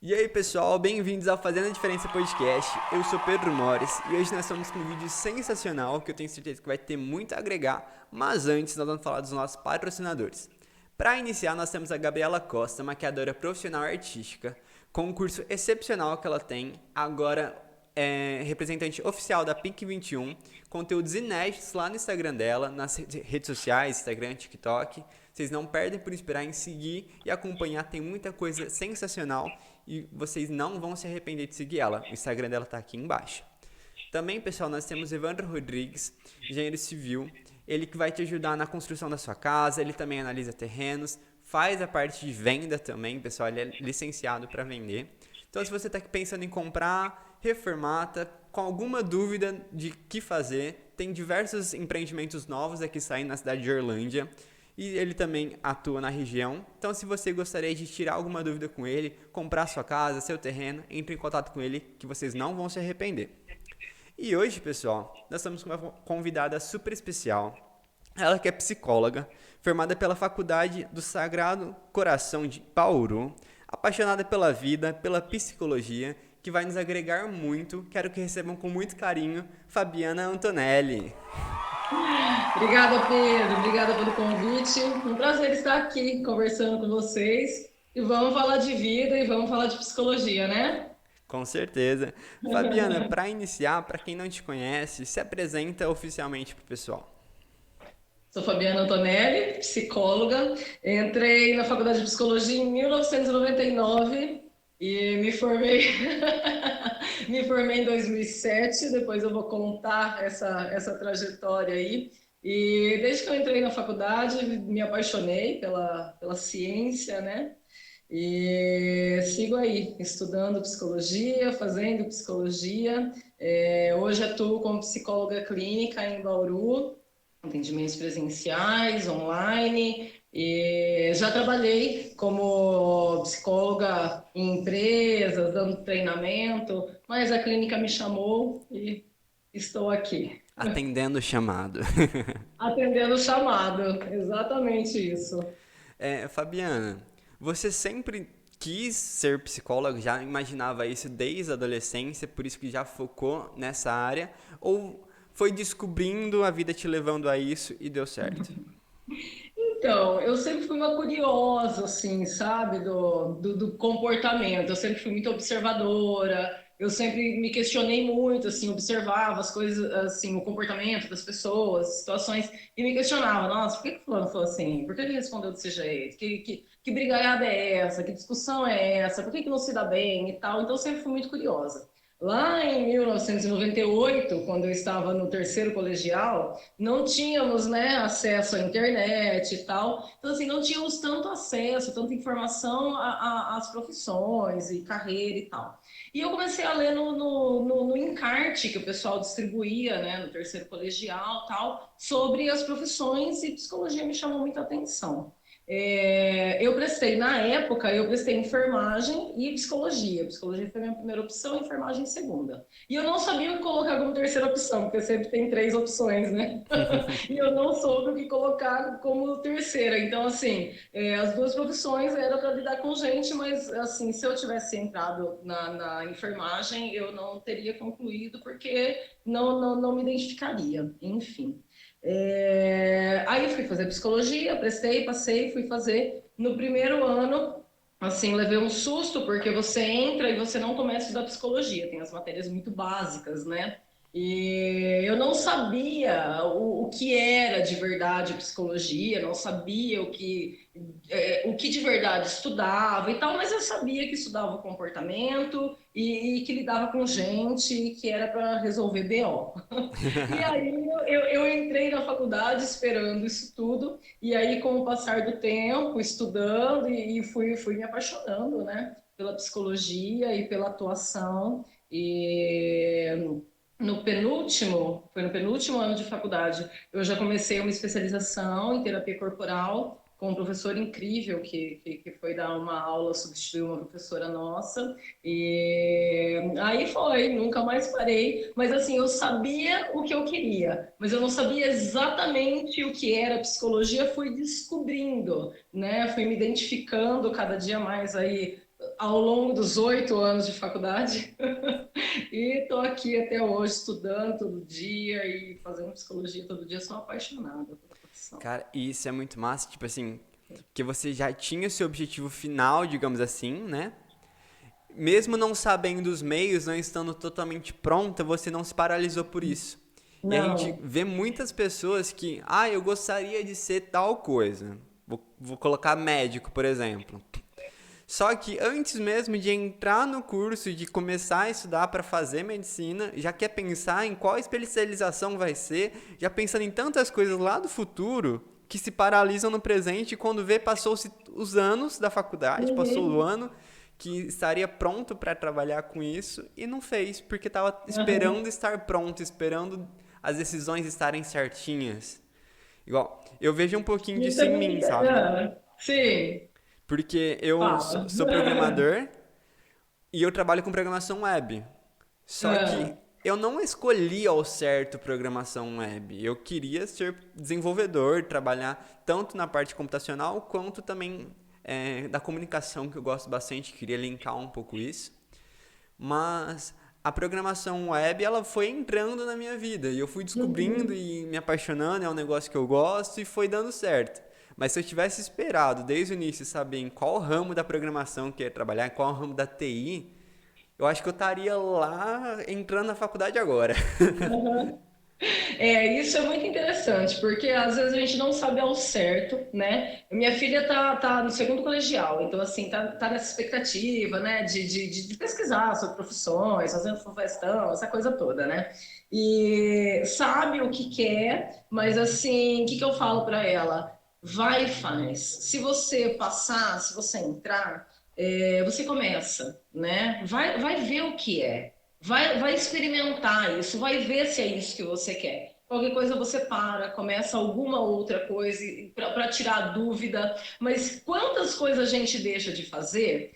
E aí pessoal, bem-vindos ao Fazendo a Diferença Podcast. Eu sou Pedro Mores e hoje nós estamos com um vídeo sensacional que eu tenho certeza que vai ter muito a agregar, mas antes nós vamos falar dos nossos patrocinadores. Para iniciar, nós temos a Gabriela Costa, maquiadora profissional artística, com um curso excepcional que ela tem, agora representante oficial da PIC 21, conteúdos inéditos lá no Instagram dela, nas redes sociais, Instagram, TikTok. Vocês não perdem por esperar em seguir e acompanhar, tem muita coisa sensacional e vocês não vão se arrepender de seguir ela. O Instagram dela está aqui embaixo. Também, pessoal, nós temos Evandro Rodrigues, engenheiro civil. Ele que vai te ajudar na construção da sua casa, ele também analisa terrenos, faz a parte de venda também, pessoal, ele é licenciado para vender. Então, se você está pensando em comprar, reformar, tá com alguma dúvida de que fazer, tem diversos empreendimentos novos aqui saindo na cidade de Orlândia. E ele também atua na região. Então, se você gostaria de tirar alguma dúvida com ele, comprar sua casa, seu terreno, entre em contato com ele que vocês não vão se arrepender. E hoje, pessoal, nós estamos com uma convidada super especial. Ela que é psicóloga, formada pela Faculdade do Sagrado Coração de Bauru, apaixonada pela vida, pela psicologia, que vai nos agregar muito. Quero que recebam com muito carinho Fabiana Antonelli. Obrigada, Pedro. Obrigada pelo convite. Um prazer estar aqui conversando com vocês. E vamos falar de vida e vamos falar de psicologia, né? Com certeza. Fabiana, para iniciar, para quem não te conhece, se apresenta oficialmente pro pessoal. Sou Fabiana Antonelli, psicóloga. Entrei na Faculdade de Psicologia em 1999 e me formei, me formei em 2007. Depois eu vou contar essa trajetória aí. E desde que eu entrei na faculdade, me apaixonei pela ciência, né? E sigo aí, estudando psicologia, fazendo psicologia. Hoje atuo como psicóloga clínica em Bauru, atendimentos presenciais, online. E já trabalhei como psicóloga em empresas, dando treinamento, mas a clínica me chamou e estou aqui, Atendendo o chamado. atendendo o chamado. Exatamente isso. Fabiana, você sempre quis ser psicóloga, já imaginava isso desde a adolescência, por isso que já focou nessa área? Ou foi descobrindo, a vida te levando a isso e deu certo? Então, eu sempre fui uma curiosa, assim, sabe, do comportamento. Eu sempre fui muito observadora. Eu sempre me questionei muito, assim, observava as coisas, assim, o comportamento das pessoas, situações, e me questionava, nossa, por que que fulano falou assim? Por que ele respondeu desse jeito? Que brigaiada é essa? Que discussão é essa? Por que que não se dá bem e tal? Então, eu sempre fui muito curiosa. Lá em 1998, quando eu estava no terceiro colegial, não tínhamos, né, acesso à internet e tal. Então, assim, não tínhamos tanto acesso, tanta informação às profissões e carreira e tal. E eu comecei a ler no encarte que o pessoal distribuía, né, no terceiro colegial e tal, sobre as profissões e psicologia me chamou muita atenção. Eu prestei, na época, eu prestei enfermagem e psicologia. Psicologia foi a minha primeira opção, enfermagem segunda. E eu não sabia o que colocar como terceira opção, porque sempre tem três opções, né? E eu não soube o que colocar como terceira. Então, assim, as duas profissões era para lidar com gente, mas, assim, se eu tivesse entrado na enfermagem, eu não teria concluído, porque não me identificaria. Enfim. Aí fui fazer psicologia, prestei, passei, fui fazer. No primeiro ano, assim, levei um susto, porque você entra e você não começa a estudar psicologia, tem as matérias muito básicas, né? E eu não sabia o que era de verdade psicologia, não sabia o que de verdade estudava e tal, mas eu sabia que estudava o comportamento e que lidava com gente e que era para resolver BO. E aí eu entrei na faculdade esperando isso tudo, e aí com o passar do tempo, estudando, e fui me apaixonando, né, pela psicologia e pela atuação, e foi no penúltimo ano de faculdade, eu já comecei uma especialização em terapia corporal, com um professor incrível que foi dar uma aula, substituiu uma professora nossa, e aí foi, nunca mais parei. Mas assim, eu sabia o que eu queria, mas eu não sabia exatamente o que era psicologia. Fui descobrindo, né? Fui me identificando cada dia mais aí ao longo dos 8 anos de faculdade e estou aqui até hoje estudando todo dia e fazendo psicologia todo dia. Sou apaixonada pela profissão. Cara, e isso é muito massa, tipo assim, que você já tinha o seu objetivo final, digamos assim, né? Mesmo não sabendo os meios, não estando totalmente pronta, você não se paralisou por isso. E a gente Não. vê muitas pessoas que, eu gostaria de ser tal coisa. Vou colocar médico, por exemplo. Só que antes mesmo de entrar no curso e de começar a estudar para fazer medicina, já quer pensar em qual especialização vai ser, já pensando em tantas coisas lá do futuro que se paralisam no presente e quando vê passou-se os anos da faculdade, passou o Uhum. ano que estaria pronto para trabalhar com isso e não fez, porque estava Uhum. esperando estar pronto, esperando as decisões estarem certinhas. Igual, eu vejo um pouquinho Isso disso é em muito mim, sabe? Sim, Porque eu fala. sou programador e eu trabalho com programação web. Só que Ah, eu não escolhi ao certo programação web. Eu queria ser desenvolvedor, trabalhar tanto na parte computacional quanto também da comunicação, que eu gosto bastante. Queria linkar um pouco isso. Mas a programação web, ela foi entrando na minha vida e eu fui descobrindo uhum. e me apaixonando, é um negócio que eu gosto e foi dando certo. Mas se eu tivesse esperado desde o início saber em qual ramo da programação que eu ia trabalhar, em qual ramo da TI, eu acho que eu estaria lá entrando na faculdade agora. Isso é muito interessante, porque às vezes a gente não sabe ao certo, né? Minha filha tá no segundo colegial, então assim, tá nessa expectativa, né, de pesquisar sobre profissões, fazendo festão, essa coisa toda, né? E sabe o que quer, mas assim, o que eu falo para ela? Vai e faz. Se você passar, se você entrar, você começa, né? Vai ver o que é. Vai experimentar isso, vai ver se é isso que você quer. Qualquer coisa você para, começa alguma outra coisa para tirar a dúvida. Mas quantas coisas a gente deixa de fazer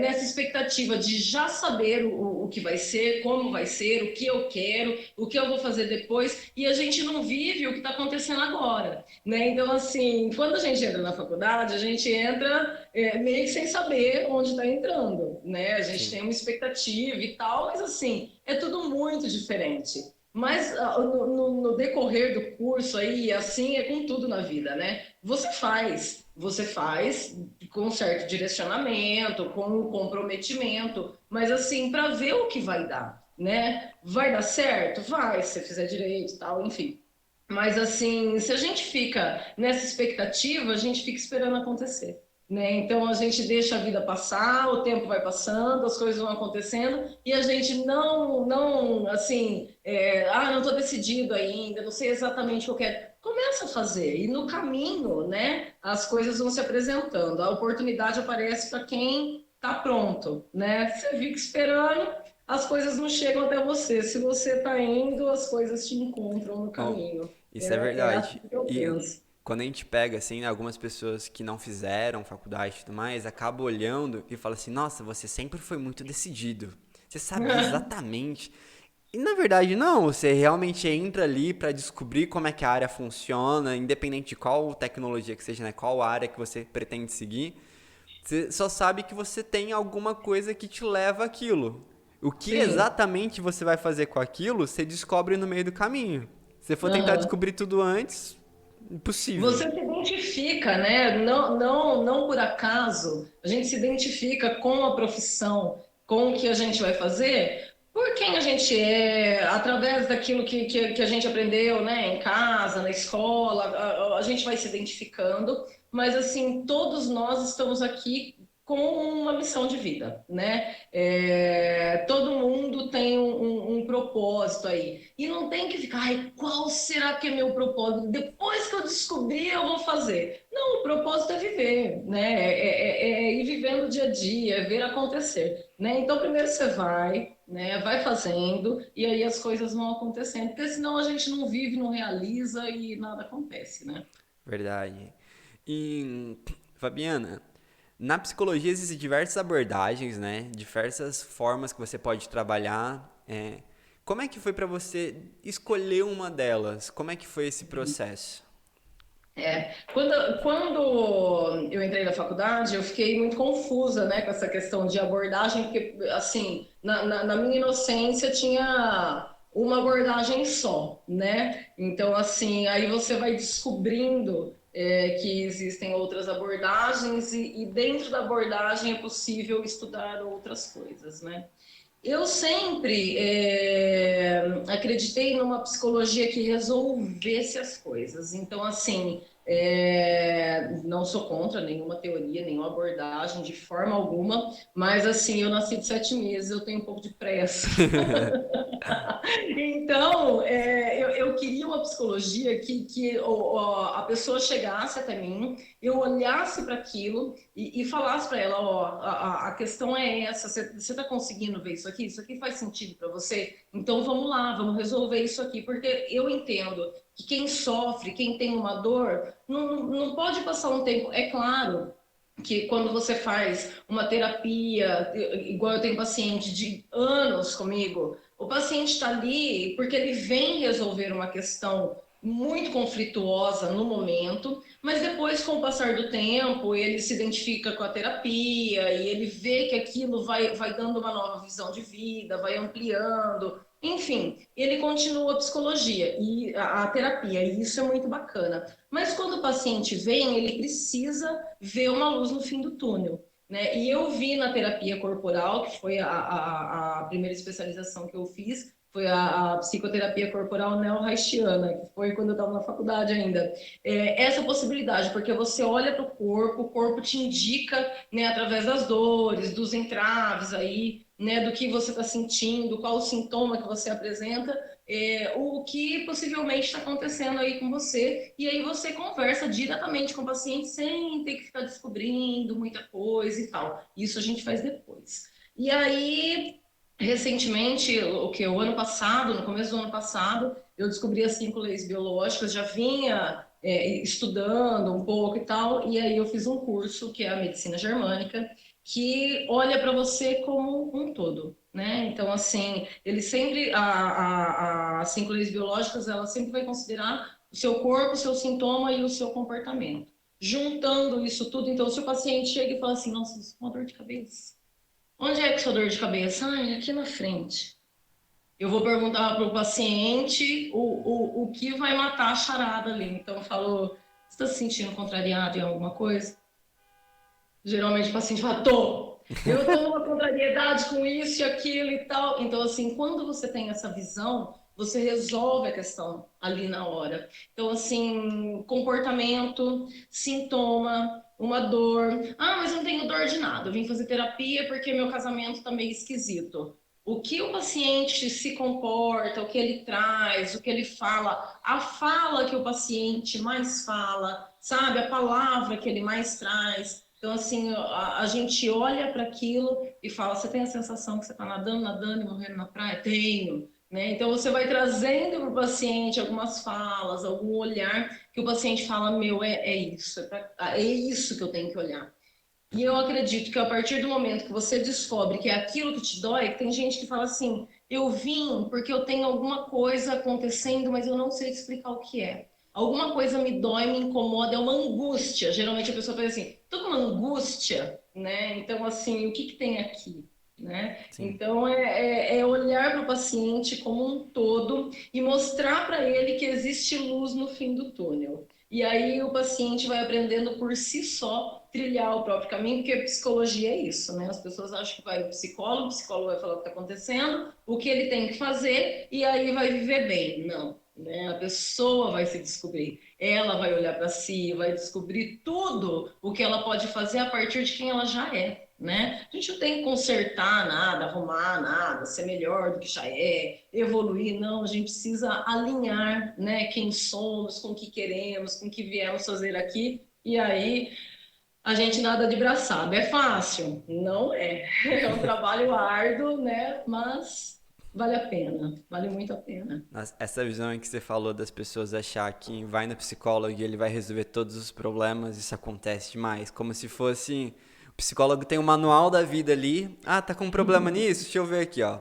nessa expectativa de já saber o que vai ser, como vai ser, o que eu quero, o que eu vou fazer depois, e a gente não vive o que está acontecendo agora. Né? Então, assim, quando a gente entra na faculdade, a gente entra meio que sem saber onde está entrando, né? A gente Sim. tem uma expectativa e tal, mas assim, é tudo muito diferente. Mas no decorrer do curso aí, assim é com tudo na vida, né? Você faz com certo direcionamento, com comprometimento, mas assim, para ver o que vai dar, né? Vai dar certo? Vai, se você fizer direito e tal, enfim. Mas assim, se a gente fica nessa expectativa, a gente fica esperando acontecer, né? Então a gente deixa a vida passar, o tempo vai passando, as coisas vão acontecendo e a gente não, assim, não estou decidido ainda, não sei exatamente o que eu quero. Começa a fazer e no caminho, né? As coisas vão se apresentando, a oportunidade aparece para quem está pronto, né? Você fica esperando, as coisas não chegam até você. Se você está indo, as coisas te encontram no Oh, caminho. isso é É assim verdade. que eu E penso. quando a gente pega, assim, né, algumas pessoas que não fizeram faculdade e tudo mais, acaba olhando e fala assim, nossa, você sempre foi muito decidido. Você sabia exatamente. E na verdade não, você realmente entra ali para descobrir como é que a área funciona, independente de qual tecnologia que seja, né, qual área que você pretende seguir. Você só sabe que você tem alguma coisa que te leva àquilo. O que Sim. exatamente você vai fazer com aquilo, você descobre no meio do caminho. Se for tentar Aham. descobrir tudo antes, impossível. Você se identifica, né? Não por acaso, a gente se identifica com a profissão, com o que a gente vai fazer, por quem a gente é, através daquilo que a gente aprendeu, né? Em casa, na escola, a gente vai se identificando, mas assim, todos nós estamos aqui com uma missão de vida, né? Todo mundo tem um propósito aí. E não tem que ficar, ai, qual será que é meu propósito? Depois que eu descobrir, eu vou fazer. Não, o propósito é viver, né? É ir vivendo o dia a dia, é ver acontecer, né? Então, primeiro você vai, né? Vai fazendo, e aí as coisas vão acontecendo, porque senão a gente não vive, não realiza e nada acontece, né? Verdade. E, Fabiana, na psicologia existem diversas abordagens, né? Diversas formas que você pode trabalhar. Como é que foi para você escolher uma delas? Como é que foi esse processo? Quando eu entrei na faculdade, eu fiquei muito confusa, né, com essa questão de abordagem, porque, assim, na minha inocência tinha uma abordagem só, né? Então, assim, aí você vai descobrindo que existem outras abordagens e dentro da abordagem é possível estudar outras coisas, né? Eu sempre acreditei numa psicologia que resolvesse as coisas. Então, assim, não sou contra nenhuma teoria, nenhuma abordagem, de forma alguma, mas, assim, eu nasci de 7 meses, eu tenho um pouco de pressa. Então, eu queria uma psicologia que a pessoa chegasse até mim, eu olhasse para aquilo e falasse para ela, ó, a questão é essa, você está conseguindo ver isso aqui? Isso aqui faz sentido para você? Então vamos lá, vamos resolver isso aqui, porque eu entendo que quem sofre, quem tem uma dor, não pode passar um tempo, é claro, que quando você faz uma terapia, igual eu tenho paciente de anos comigo, o paciente está ali porque ele vem resolver uma questão muito conflituosa no momento, mas depois, com o passar do tempo, ele se identifica com a terapia e ele vê que aquilo vai dando uma nova visão de vida, vai ampliando. Enfim, ele continua a psicologia e a terapia, e isso é muito bacana. Mas quando o paciente vem, ele precisa ver uma luz no fim do túnel. Né? E eu vi na terapia corporal, que foi a primeira especialização que eu fiz, foi a psicoterapia corporal neo-haitiana, que foi quando eu estava na faculdade ainda. Essa possibilidade, porque você olha para o corpo te indica, né, através das dores, dos entraves aí, né, do que você está sentindo, qual o sintoma que você apresenta, o que possivelmente está acontecendo aí com você, e aí você conversa diretamente com o paciente sem ter que ficar descobrindo muita coisa e tal. Isso a gente faz depois. E aí, recentemente, o ano passado, no começo do ano passado, eu descobri as 5 leis biológicas, já vinha estudando um pouco e tal, e aí eu fiz um curso que é a medicina germânica, que olha para você como um todo, né? Então, assim, ele sempre, as 5 leis biológicas, ela sempre vai considerar o seu corpo, o seu sintoma e o seu comportamento. Juntando isso tudo, então, se o paciente chega e fala assim, nossa, isso é uma dor de cabeça. Onde é que é sua dor de cabeça? Ah, é aqui na frente. Eu vou perguntar para o paciente o que vai matar a charada ali. Então, eu falo, você está se sentindo contrariado em alguma coisa? Geralmente o paciente fala, eu tô numa contrariedade com isso e aquilo e tal. Então, assim, quando você tem essa visão, você resolve a questão ali na hora. Então, assim, comportamento, sintoma, uma dor. Ah, mas eu não tenho dor de nada. Eu vim fazer terapia porque meu casamento tá meio esquisito. O que o paciente se comporta, o que ele traz, o que ele fala, a fala que o paciente mais fala, sabe? A palavra que ele mais traz. Então, assim, a gente olha para aquilo e fala: você tem a sensação que você está nadando, nadando e morrendo na praia? Tenho. Né? Então, você vai trazendo para o paciente algumas falas, algum olhar que o paciente fala: meu, é isso, é isso que eu tenho que olhar. E eu acredito que a partir do momento que você descobre que é aquilo que te dói, que tem gente que fala assim: eu vim porque eu tenho alguma coisa acontecendo, mas eu não sei te explicar o que é. Alguma coisa me dói, me incomoda, é uma angústia. Geralmente a pessoa fala assim: tô com uma angústia, né? Então, assim, o que que tem aqui? Né? Sim. Então, é olhar para o paciente como um todo e mostrar para ele que existe luz no fim do túnel. E aí o paciente vai aprendendo por si só trilhar o próprio caminho, porque psicologia é isso, né? As pessoas acham que vai o psicólogo vai falar o que está acontecendo, o que ele tem que fazer, e aí vai viver bem. Não, né? A pessoa vai se descobrir. Ela vai olhar para si, vai descobrir tudo o que ela pode fazer a partir de quem ela já é. Né? A gente não tem que consertar nada, arrumar nada, ser melhor do que já é, evoluir, não. A gente precisa alinhar, né, quem somos, com o que queremos, com o que viemos fazer aqui. E aí a gente nada de braçada. É fácil? Não é. É um trabalho árduo, né? Mas vale a pena, vale muito a pena. Essa visão em que você falou das pessoas achar que vai no psicólogo e ele vai resolver todos os problemas, isso acontece demais. Como se fosse. O psicólogo tem um manual da vida ali. Ah, tá com um problema nisso? Deixa eu ver aqui, ó.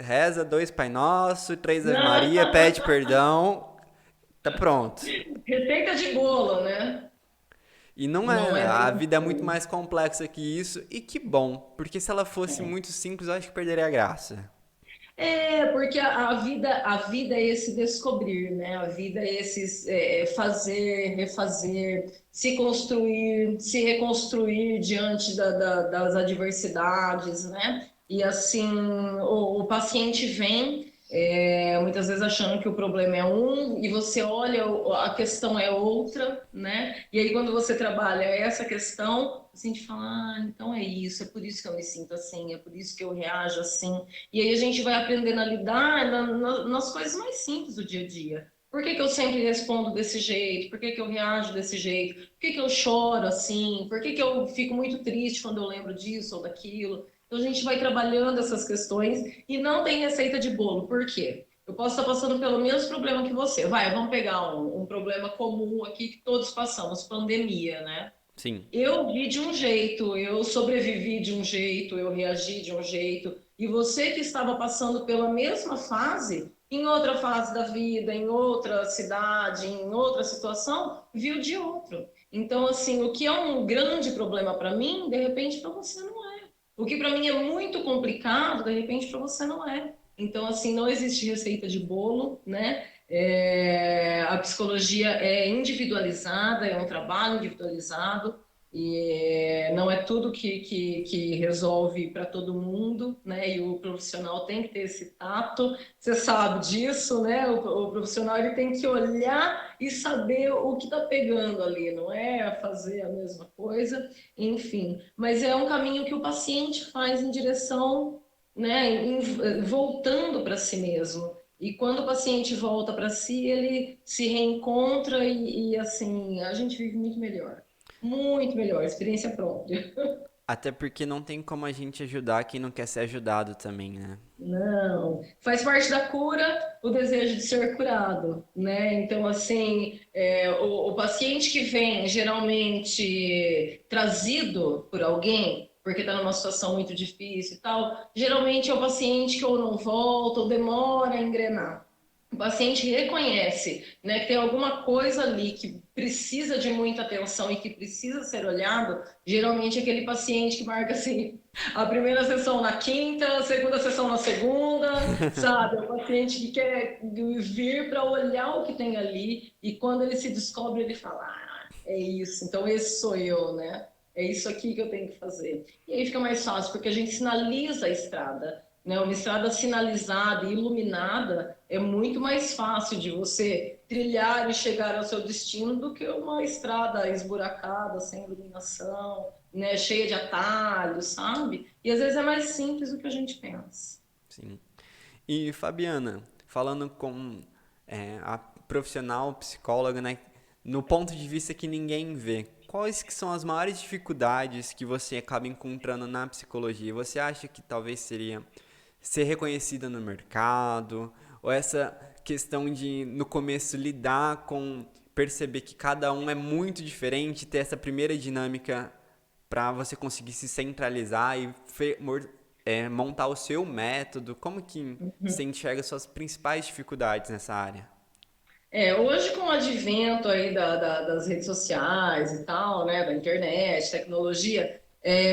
Reza 2 Pai Nosso, 3 Ave Maria, pede perdão. Tá pronto. receita de bolo, né? E não Não é, é a bem vida é muito assim. mais complexa que isso, e que bom, porque se ela fosse muito simples, eu acho que perderia a graça. É, porque a vida é esse descobrir, né? A vida é esse fazer, refazer, se construir, se reconstruir diante das adversidades, né? E assim, o paciente vem, muitas vezes achando que o problema é um, e você olha, a questão é outra, né? E aí, quando você trabalha essa questão, a gente fala, então é isso, é por isso que eu me sinto assim, é por isso que eu reajo assim. E aí a gente vai aprendendo a lidar nas coisas mais simples do dia a dia. Por que eu sempre respondo desse jeito? Por que eu reajo desse jeito? Por que eu choro assim? Por que eu fico muito triste quando eu lembro disso ou daquilo? Então a gente vai trabalhando essas questões e não tem receita de bolo. Por quê? Eu posso estar passando pelo mesmo problema que você. Vamos pegar um problema comum aqui que todos passamos, pandemia, né? Sim. Eu vi de um jeito, eu sobrevivi de um jeito, eu reagi de um jeito, e você que estava passando pela mesma fase, em outra fase da vida, em outra cidade, em outra situação, viu de outro. Então, assim, o que é um grande problema para mim, de repente para você não é. O que para mim é muito complicado, de repente para você não é. Então, assim, não existe receita de bolo, né? A psicologia é individualizada, é um trabalho individualizado. E não é tudo que resolve para todo mundo, né? E o profissional tem que ter esse tato. Você sabe disso, né? O profissional ele tem que olhar e saber o que está pegando ali, não é fazer a mesma coisa, enfim. Mas é um caminho que o paciente faz em direção, né? Voltando para si mesmo. E quando o paciente volta para si, ele se reencontra e assim a gente vive muito melhor. Muito melhor, experiência própria. Até porque não tem como a gente ajudar quem não quer ser ajudado também, né? Não, faz parte da cura o desejo de ser curado, né? Então, assim, o paciente que vem geralmente trazido por alguém, porque está numa situação muito difícil e tal, geralmente é o paciente que ou não volta ou demora a engrenar. O paciente reconhece, né, que tem alguma coisa ali que precisa de muita atenção e que precisa ser olhado, geralmente é aquele paciente que marca assim, a primeira sessão na quinta, a segunda sessão na segunda, sabe? É o paciente que quer vir para olhar o que tem ali e quando ele se descobre, ele fala: é isso, então esse sou eu, né? É isso aqui que eu tenho que fazer. E aí fica mais fácil, porque a gente sinaliza a estrada, né? Uma estrada sinalizada e iluminada é muito mais fácil de você trilhar e chegar ao seu destino do que uma estrada esburacada, sem iluminação, né, cheia de atalhos, sabe? E às vezes é mais simples do que a gente pensa. Sim. E Fabiana, falando com a profissional psicóloga, né, no ponto de vista que ninguém vê, quais que são as maiores dificuldades que você acaba encontrando na psicologia? Você acha que talvez seria ser reconhecida no mercado, ou essa questão de no começo lidar com perceber que cada um é muito diferente, ter essa primeira dinâmica para você conseguir se centralizar e montar o seu método? Como que você enxerga suas principais dificuldades nessa área? Hoje com o advento aí das redes sociais e tal, né, da internet, tecnologia,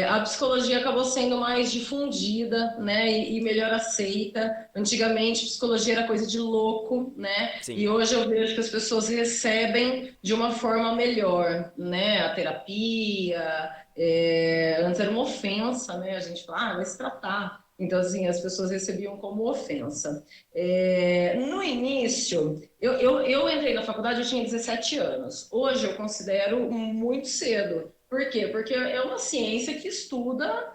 a psicologia acabou sendo mais difundida, né, e melhor aceita. Antigamente, psicologia era coisa de louco, né, e Sim, hoje eu vejo que as pessoas recebem de uma forma melhor, né, a terapia. Antes era uma ofensa, né, a gente fala, vai se tratar. Então, assim, as pessoas recebiam como ofensa. No início, eu entrei na faculdade, eu tinha 17 anos. Hoje eu considero muito cedo. Por quê? Porque é uma ciência que estuda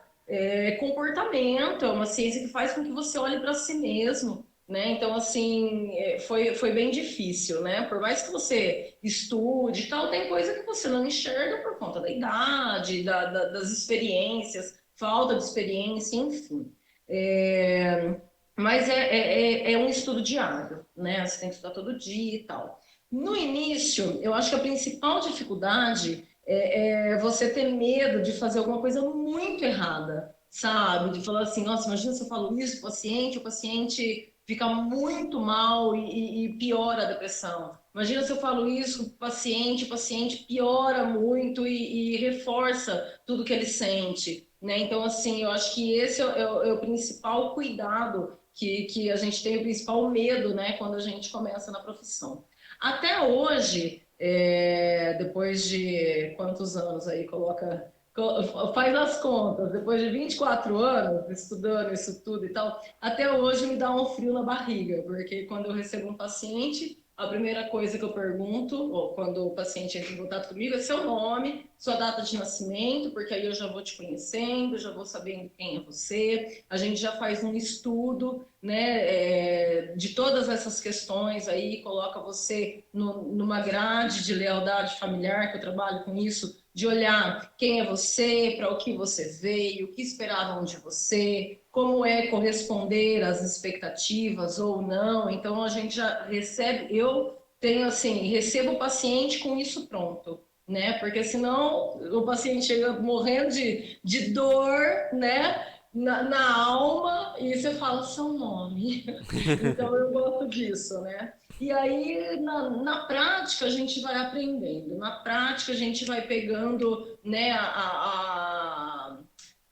comportamento, é uma ciência que faz com que você olhe para si mesmo. Né? Então, assim, foi bem difícil, né? Por mais que você estude e tal, tem coisa que você não enxerga por conta da idade, das experiências, falta de experiência, enfim. É, mas é um estudo diário, né? Você tem que estudar todo dia e tal. No início, eu acho que a principal dificuldade é você ter medo de fazer alguma coisa muito errada, sabe? De falar assim, nossa, imagina se eu falo isso, o paciente fica muito mal e piora a depressão. Imagina se eu falo isso para o paciente piora muito e reforça tudo que ele sente, né? Então, assim, eu acho que esse é o principal cuidado que a gente tem, o principal medo, né, quando a gente começa na profissão. Até hoje, depois de quantos anos aí, faz as contas, depois de 24 anos estudando isso tudo e tal, até hoje me dá um frio na barriga, porque quando eu recebo um paciente, a primeira coisa que eu pergunto, ou quando o paciente entra em contato comigo, é seu nome, sua data de nascimento, porque aí eu já vou te conhecendo, já vou sabendo quem é você, a gente já faz um estudo, né, de todas essas questões aí, coloca você numa grade de lealdade familiar, que eu trabalho com isso, de olhar quem é você, para o que você veio, o que esperavam de você, como é corresponder às expectativas ou não. Então a gente já recebe, eu tenho assim, recebo o paciente com isso pronto, né? Porque senão o paciente chega morrendo de dor, né? Na alma e você fala seu nome. Então eu gosto disso, né? E aí, na prática, a gente vai aprendendo. Na prática, a gente vai pegando, né, a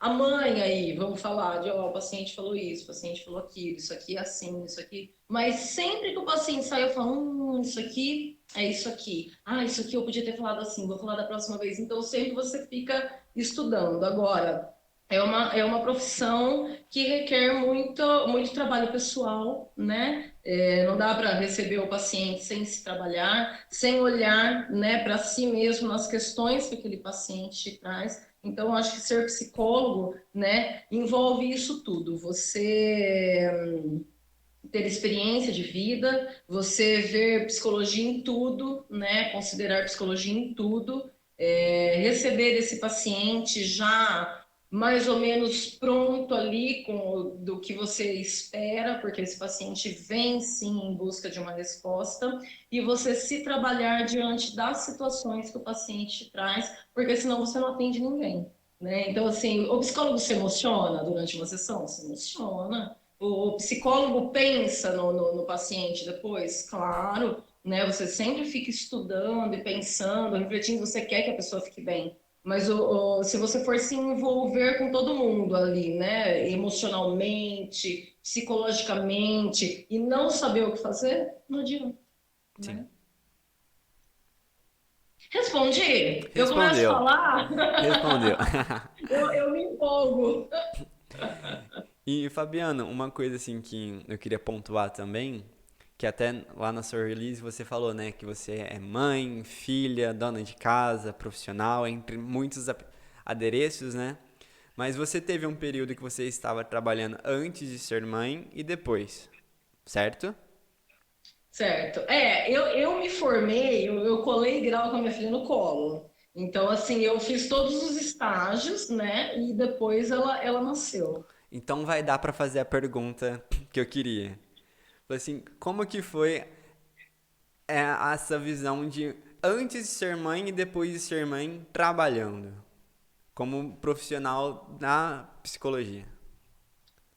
mãe aí, vamos falar de, ó, o paciente falou isso, o paciente falou aquilo, isso aqui é assim, isso aqui. Mas sempre que o paciente sai, eu falo, isso aqui é isso aqui. Ah, isso aqui eu podia ter falado assim, vou falar da próxima vez. Então, sempre você fica estudando. Agora, é uma profissão que requer muito trabalho pessoal, né? Não dá para receber o paciente sem se trabalhar, sem olhar, né, para si mesmo nas questões que aquele paciente traz. Então, eu acho que ser psicólogo, né, envolve isso tudo. Você ter experiência de vida, você ver psicologia em tudo, né, considerar psicologia em tudo, receber esse paciente já mais ou menos pronto ali do que você espera, porque esse paciente vem sim em busca de uma resposta, e você se trabalhar diante das situações que o paciente traz, porque senão você não atende ninguém, né? Então, assim, o psicólogo se emociona durante uma sessão? Se emociona. O psicólogo pensa no paciente depois? Claro, né? Você sempre fica estudando e pensando, refletindo, você quer que a pessoa fique bem. Mas se você for se envolver com todo mundo ali, né, emocionalmente, psicologicamente, e não saber o que fazer, não adianta, Sim. né? Respondi. Eu começo a Respondeu. falar, Respondeu. eu me empolgo. E, Fabiano, uma coisa assim que eu queria pontuar também, que até lá na sua release você falou, né, que você é mãe, filha, dona de casa, profissional, entre muitos adereços, né? Mas você teve um período que você estava trabalhando antes de ser mãe e depois, certo? Certo. Eu me formei, eu colei grau com a minha filha no colo. Então, assim, eu fiz todos os estágios, né? E depois ela nasceu. Então vai dar para fazer a pergunta que eu queria. Falei assim, como que foi essa visão de antes de ser mãe e depois de ser mãe trabalhando como profissional na psicologia?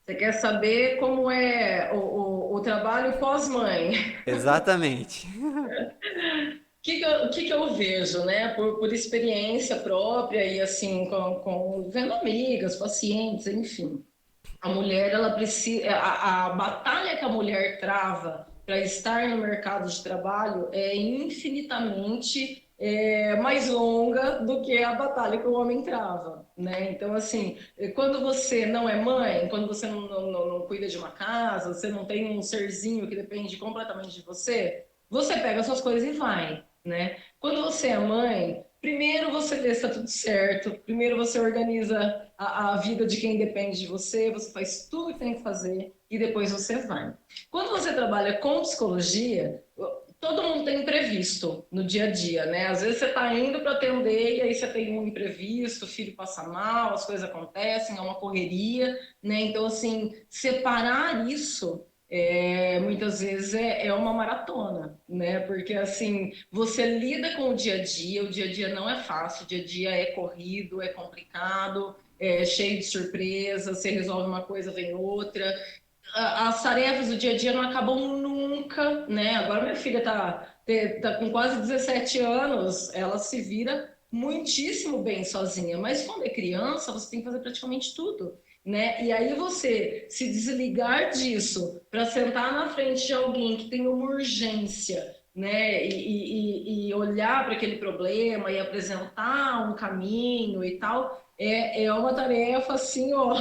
Você quer saber como é o trabalho pós-mãe? Exatamente. O que eu vejo, né? Por experiência própria e assim, vendo amigas, pacientes, enfim. A mulher, ela precisa. A batalha que a mulher trava para estar no mercado de trabalho é infinitamente mais longa do que a batalha que o homem trava, né? Então, assim, quando você não é mãe, quando você não cuida de uma casa, você não tem um serzinho que depende completamente de você, você pega suas coisas e vai, né? Quando você é mãe, primeiro você vê se está tudo certo, primeiro você organiza a vida de quem depende de você, você faz tudo que tem que fazer e depois você vai. Quando você trabalha com psicologia, todo mundo tem imprevisto no dia a dia, né? Às vezes você está indo para atender e aí você tem um imprevisto, o filho passa mal, as coisas acontecem, é uma correria, né? Então, assim, separar isso muitas vezes é uma maratona, né? Porque assim, você lida com o dia a dia não é fácil, o dia a dia é corrido, é complicado, é cheio de surpresas, você resolve uma coisa, vem outra. as tarefas do dia a dia não acabam nunca, né? Agora minha filha tá com quase 17 anos, ela se vira muitíssimo bem sozinha, mas quando é criança, você tem que fazer praticamente tudo, né? E aí você se desligar disso para sentar na frente de alguém que tem uma urgência, né? E olhar para aquele problema e apresentar um caminho e tal, é uma tarefa assim, ó,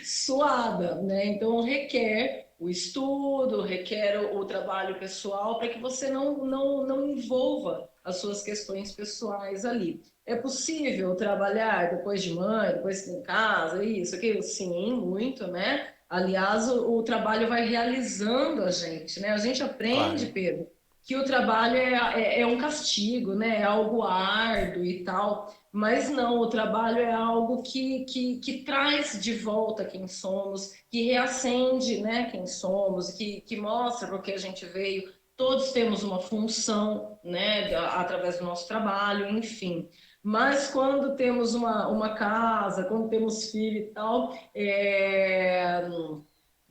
suada, né? Então requer o estudo, requer o trabalho pessoal para que você não envolva as suas questões pessoais ali. É possível trabalhar depois de mãe, depois em casa, isso, aquilo? Sim, muito, né? Aliás, o trabalho vai realizando a gente, né? A gente aprende, Claro. Pedro, que o trabalho é um castigo, né? É algo árduo e tal. Mas não, o trabalho é algo que traz de volta quem somos, que reacende, né, quem somos, que mostra para o que a gente veio. Todos temos uma função, né, através do nosso trabalho, enfim. Mas quando temos uma casa, quando temos filho e tal,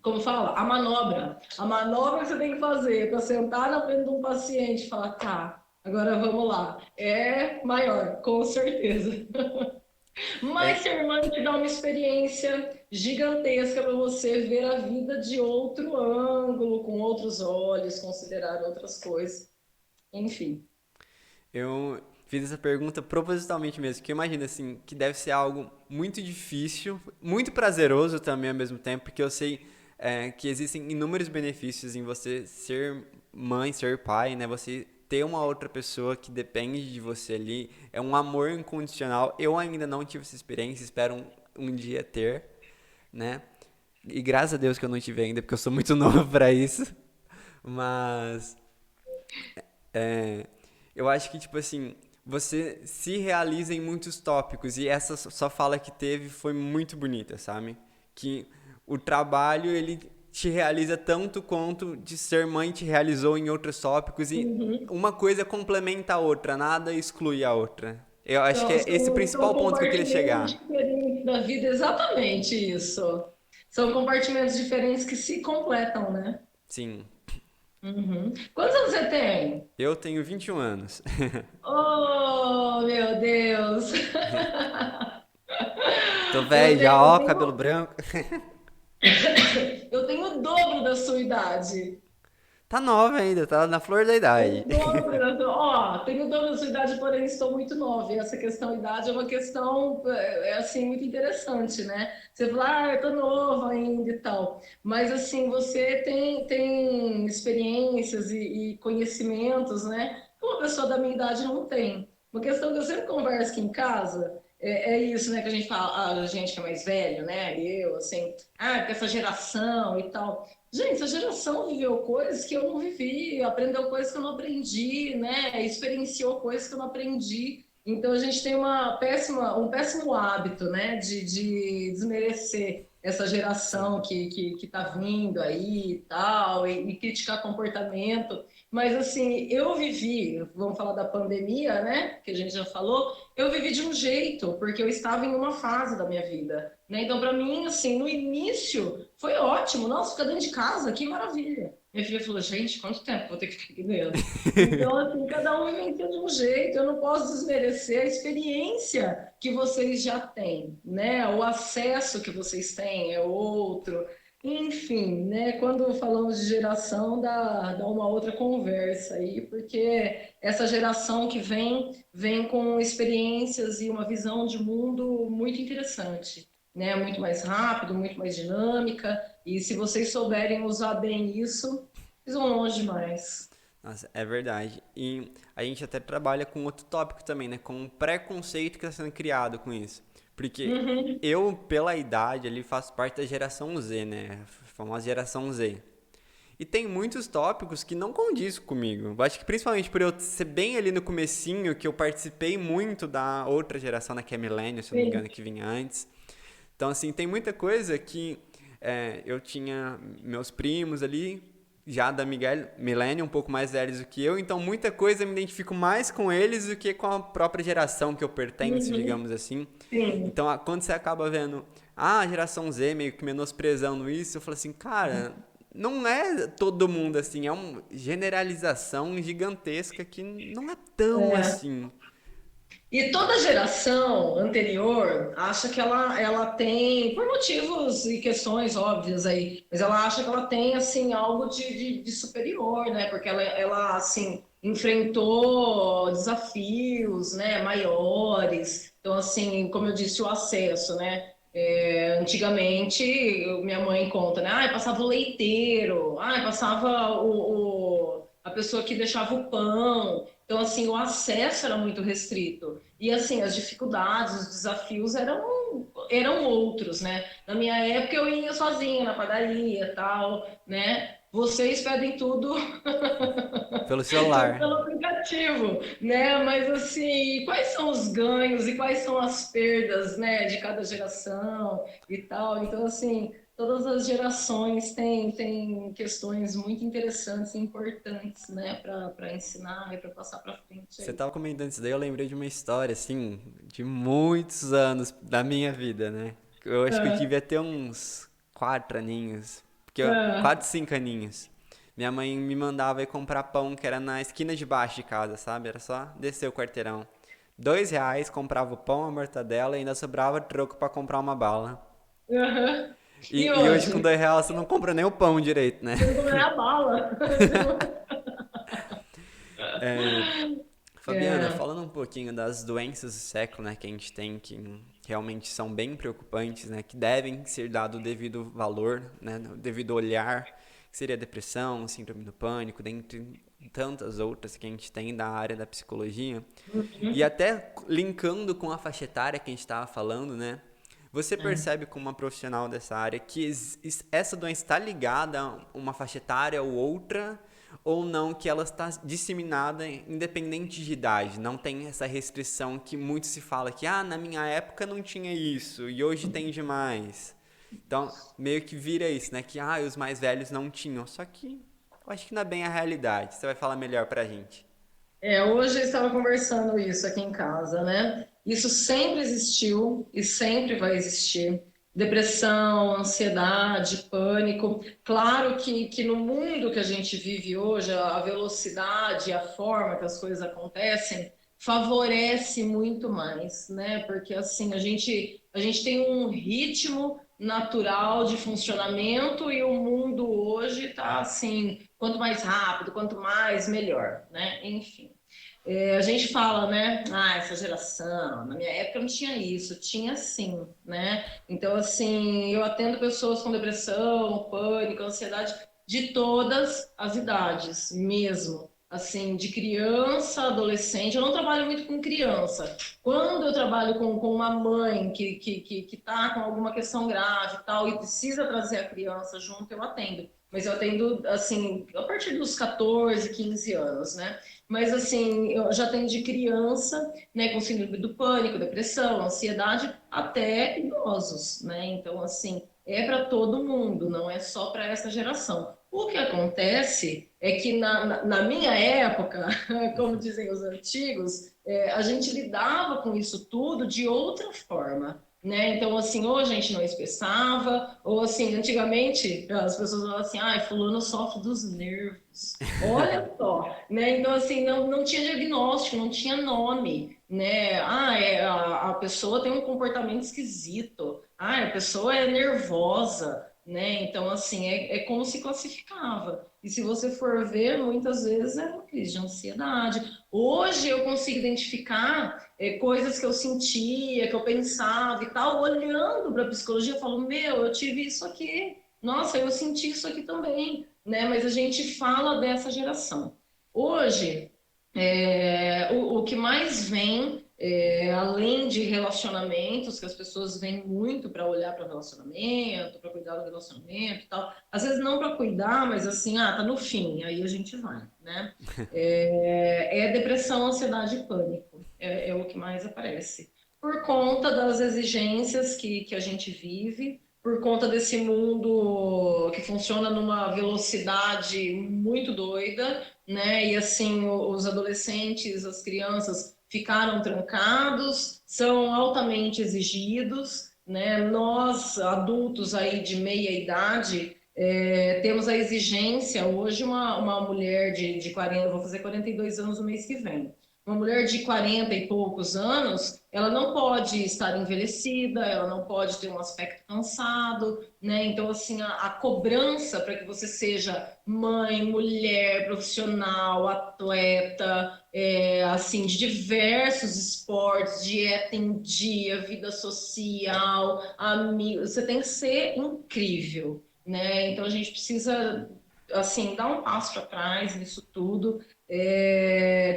como fala, a manobra. A manobra que você tem que fazer para sentar na frente de um paciente e falar, tá, agora vamos lá. É maior, com certeza. Mas É, ser irmã te dá uma experiência gigantesca para você ver a vida de outro ângulo, com outros olhos, considerar outras coisas. Enfim. eu fiz essa pergunta propositalmente mesmo, porque eu imagino assim, que deve ser algo muito difícil, muito prazeroso também ao mesmo tempo, porque eu sei que existem inúmeros benefícios em você ser mãe, ser pai, né? Você ter uma outra pessoa que depende de você ali, é um amor incondicional. Eu ainda não tive essa experiência, espero um dia ter, né? E graças a Deus que eu não tive ainda, porque eu sou muito novo para isso. Mas é, eu acho que, tipo assim, você se realiza em muitos tópicos e essa sua fala que teve foi muito bonita, sabe? Que o trabalho, ele te realiza tanto quanto de ser mãe te realizou em outros tópicos e Uhum. uma coisa complementa a outra, nada exclui a outra. Eu acho que São, é esse o são principal ponto que eu queria compartimentos chegar. diferentes da vida, exatamente isso. São compartimentos diferentes que se completam, né? Sim, Uhum. Quantos anos você tem? eu tenho 21 anos. Oh, meu Deus! Tô Eu velho já, tenho, eu ó, cabelo tenho, branco. eu tenho o dobro da sua idade. Tá nova ainda, tá na flor da O idade. dobro da sua, ó, tenho o dobro da sua idade, porém estou muito nova. E essa questão idade é uma questão, assim, muito interessante, né? Você fala, eu tô nova ainda e tal. Mas, assim, você tem experiências e conhecimentos, né? Que uma pessoa da minha idade não tem. Uma questão que eu sempre converso aqui em casa é isso, né? Que a gente fala, a gente que é mais velho, né? Eu, assim, com essa geração e tal. Gente, essa geração viveu coisas que eu não vivi, aprendeu coisas que eu não aprendi, né? Experienciou coisas que eu não aprendi. Então a gente tem um péssimo hábito, né? De desmerecer essa Sim. geração que tá vindo aí e tal, e criticar comportamento. Mas assim, eu vivi, vamos falar da pandemia, né? Que a gente já falou, eu vivi de um jeito, porque eu estava em uma fase da minha vida. Né? Então, para mim, assim, no início foi ótimo. Nossa, ficar dentro de casa, que maravilha. Minha filha falou, gente, quanto tempo vou ter que ficar aqui dentro? Então, assim, cada um vivencia de um jeito. Eu não posso desmerecer a experiência que vocês já têm, né? O acesso que vocês têm é outro. Enfim, né? Quando falamos de geração, dá uma outra conversa aí, porque essa geração que vem com experiências e uma visão de mundo muito interessante, né? Muito mais rápido, muito mais dinâmica. E se vocês souberem usar bem isso, vocês vão longe demais. Nossa, é verdade. E a gente até trabalha com outro tópico também, né? Com um preconceito que está sendo criado com isso. Porque Uhum. eu, pela idade, ali faço parte da geração Z, né? A famosa geração Z. E tem muitos tópicos que não condiz comigo. Eu acho que principalmente por eu ser bem ali no comecinho, que eu participei muito da outra geração, né? Que é Millennial, se eu não me Sim. engano, que vinha antes. Então, assim, tem muita coisa que eu tinha meus primos ali, já da milênio, um pouco mais velhos do que eu, então muita coisa eu me identifico mais com eles do que com a própria geração que eu pertenço, Uhum. digamos assim. Sim. Então, quando você acaba vendo, a geração Z meio que menosprezando isso, eu falo assim, cara, não é todo mundo assim, é uma generalização gigantesca que não é tão É. assim. E toda geração anterior acha que ela tem, por motivos e questões óbvias aí, mas ela acha que ela tem, assim, algo de superior, né? Porque ela, assim, enfrentou desafios, né, maiores. Então, assim, como eu disse, o acesso, né? Antigamente, minha mãe conta, né? Ah, passava o leiteiro, ah, passava a pessoa que deixava o pão. Então, assim, o acesso era muito restrito. E, assim, as dificuldades, os desafios eram outros, né? Na minha época, eu ia sozinha na padaria, tal, né? Vocês pedem tudo Pelo tudo celular. pelo aplicativo, né? Mas assim, quais são os ganhos e quais são as perdas, né, de cada geração e tal? Então, assim, todas as gerações têm questões muito interessantes e importantes, né, para ensinar e para passar para frente Você aí. tava comentando isso daí, eu lembrei de uma história, assim, de muitos anos da minha vida, né? Eu acho que eu Ah, devia ter uns 4 aninhos, ah, 4, 5 aninhos. Minha mãe me mandava ir comprar pão, que era na esquina de baixo de casa, sabe? Era só descer o quarteirão. R$ 2, comprava o pão, a mortadela e ainda sobrava troco pra comprar uma bala. aham. E E hoje com hoje? R$ 2 você não compra nem o pão direito, né? Você não comerá a bala. Fabiana, É, falando um pouquinho das doenças do século, né, que a gente tem, que realmente são bem preocupantes, né, que devem ser dado o devido valor, né, o devido olhar, que seria a depressão, síndrome do pânico, dentre tantas outras que a gente tem da área da psicologia. E até linkando com a faixa etária que a gente estava falando, né, você é. percebe como uma profissional dessa área que essa doença está ligada a uma faixa etária ou outra, ou não, que ela está disseminada independente de idade, não tem essa restrição que muito se fala que, na minha época não tinha isso e hoje tem demais. Então, meio que vira isso, né? Que, os mais velhos não tinham. Só que eu acho que não é bem a realidade. Você vai falar melhor pra gente. Hoje eu estava conversando isso aqui em casa, né? Isso sempre existiu e sempre vai existir. Depressão, ansiedade, pânico. Claro que no mundo que a gente vive hoje, a velocidade, a forma que as coisas acontecem, favorece muito mais, né? Porque assim, a gente tem um ritmo natural de funcionamento e o mundo hoje está assim, quanto mais rápido, quanto mais melhor, né? Enfim. A gente fala, né? Ah, essa geração, na minha época não tinha isso, tinha sim, né? Então, assim, eu atendo pessoas com depressão, pânico, ansiedade, de todas as idades, mesmo. Assim, de criança, adolescente. Eu não trabalho muito com criança. Quando eu trabalho com uma mãe que tá com alguma questão grave e tal, e precisa trazer a criança junto, eu atendo. Mas eu atendo, assim, a partir dos 14, 15 anos, né? Mas assim, eu já tenho de criança, né, com síndrome do pânico, depressão, ansiedade, até idosos, né? Então, assim, é para todo mundo, não é só para essa geração. O que acontece é que na minha época, como dizem os antigos, a gente lidava com isso tudo de outra forma. Né? Então, assim, ou a gente não expressava, ou assim, antigamente as pessoas falavam assim, ah, fulano sofre dos nervos. Olha só, né? Então, assim, não tinha diagnóstico, não tinha nome, né? Ah, a pessoa tem um comportamento esquisito. Ah, a pessoa é nervosa, né? Então, assim, é como se classificava. E se você for ver, muitas vezes é uma crise de ansiedade. Hoje eu consigo identificar coisas que eu sentia, que eu pensava e tal, olhando para a psicologia, eu falo, meu, eu tive isso aqui. Nossa, eu senti isso aqui também, né? Mas a gente fala dessa geração. Hoje, o que mais vem, além de relacionamentos, que as pessoas vêm muito para olhar para o relacionamento, para cuidar do relacionamento e tal. Às vezes não para cuidar, mas assim, tá no fim, aí a gente vai, né? Depressão, ansiedade e pânico. É o que mais aparece. Por conta das exigências que a gente vive, por conta desse mundo que funciona numa velocidade muito doida, né? E assim, os adolescentes, as crianças ficaram trancados, são altamente exigidos, né? Nós, adultos aí de meia idade, temos a exigência, hoje uma mulher de 40, vou fazer 42 anos no mês que vem. Uma mulher de 40 e poucos anos, ela não pode estar envelhecida, ela não pode ter um aspecto cansado, né? Então, assim, a cobrança para que você seja mãe, mulher, profissional, atleta, assim, de diversos esportes, dieta em dia, vida social, amigos, você tem que ser incrível, né? Então, a gente precisa, assim, dar um passo atrás nisso tudo,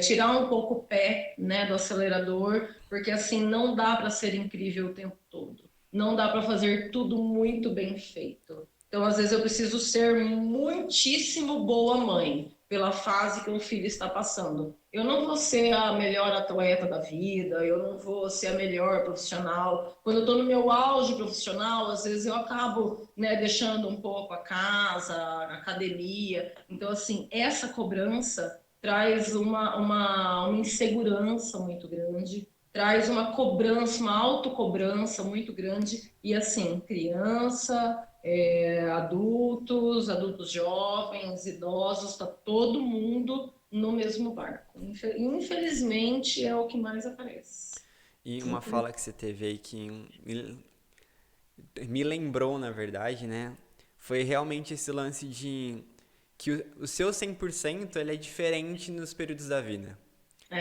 tirar um pouco o pé, né, do acelerador, porque assim não dá para ser incrível o tempo todo. Não dá para fazer tudo muito bem feito. Então, às vezes, eu preciso ser muitíssimo boa mãe pela fase que o filho está passando. Eu não vou ser a melhor atleta da vida, eu não vou ser a melhor profissional. Quando eu estou no meu auge profissional, às vezes eu acabo, né, deixando um pouco a casa, a academia. Então, assim, essa cobrança traz uma insegurança muito grande, traz uma cobrança, uma autocobrança muito grande, e assim, criança, adultos jovens, idosos, está todo mundo no mesmo barco. Infelizmente é o que mais aparece. E uma fala que você teve aí que me lembrou, na verdade, né? Foi realmente esse lance de que o seu 100% ele é diferente nos períodos da vida.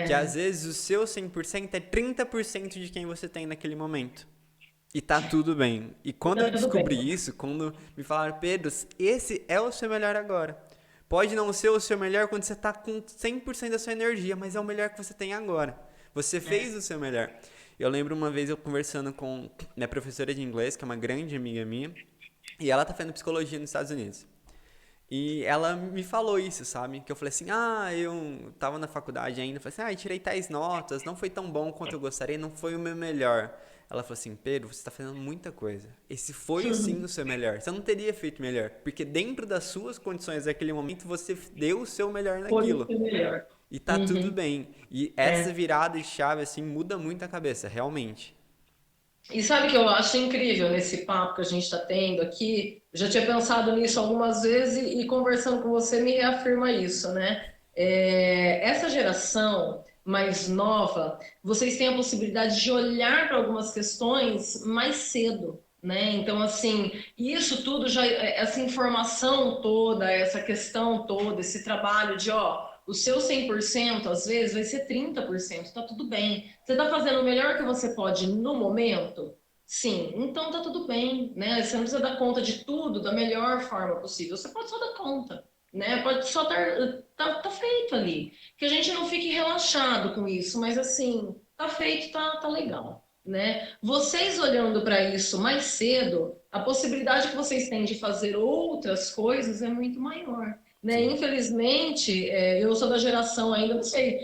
Que às É, vezes o seu 100% é 30% de quem você tem naquele momento. E tá tudo bem. E quando tá eu tudo bem. descobri isso, quando me falaram, Pedro, esse é o seu melhor agora. Pode não ser o seu melhor quando você tá com 100% da sua energia, mas é o melhor que você tem agora. Você fez o seu melhor. Eu lembro uma vez eu conversando com minha professora de inglês, que é uma grande amiga minha, e ela tá fazendo psicologia nos Estados Unidos. E ela me falou isso, sabe? Que eu falei assim, eu tava na faculdade ainda, falei assim, tirei tais notas, não foi tão bom quanto eu gostaria, não foi o meu melhor. Ela falou assim, Pedro, você tá fazendo muita coisa. Esse foi sim o seu melhor. Você não teria feito melhor, porque dentro das suas condições naquele momento você deu o seu melhor Foi o naquilo. seu melhor. E tá tudo Uhum. bem. E essa É. virada de chave assim muda muito a cabeça, realmente. E sabe o que eu acho incrível nesse papo que a gente está tendo aqui? Eu já tinha pensado nisso algumas vezes e conversando com você me reafirma isso, né? Essa geração mais nova, vocês têm a possibilidade de olhar para algumas questões mais cedo, né? Então, assim, isso tudo já, essa informação toda, essa questão toda, esse trabalho de, ó, o seu 100% às vezes vai ser 30%, tá tudo bem. Você tá fazendo o melhor que você pode no momento? Sim, então tá tudo bem, né? Você não precisa dar conta de tudo da melhor forma possível. Você pode só dar conta, né? Pode só tá feito ali. Que a gente não fique relaxado com isso, mas assim, tá feito, tá legal, né? Vocês olhando para isso mais cedo, a possibilidade que vocês têm de fazer outras coisas é muito maior. Né? Sim. Infelizmente, eu sou da geração ainda, não sei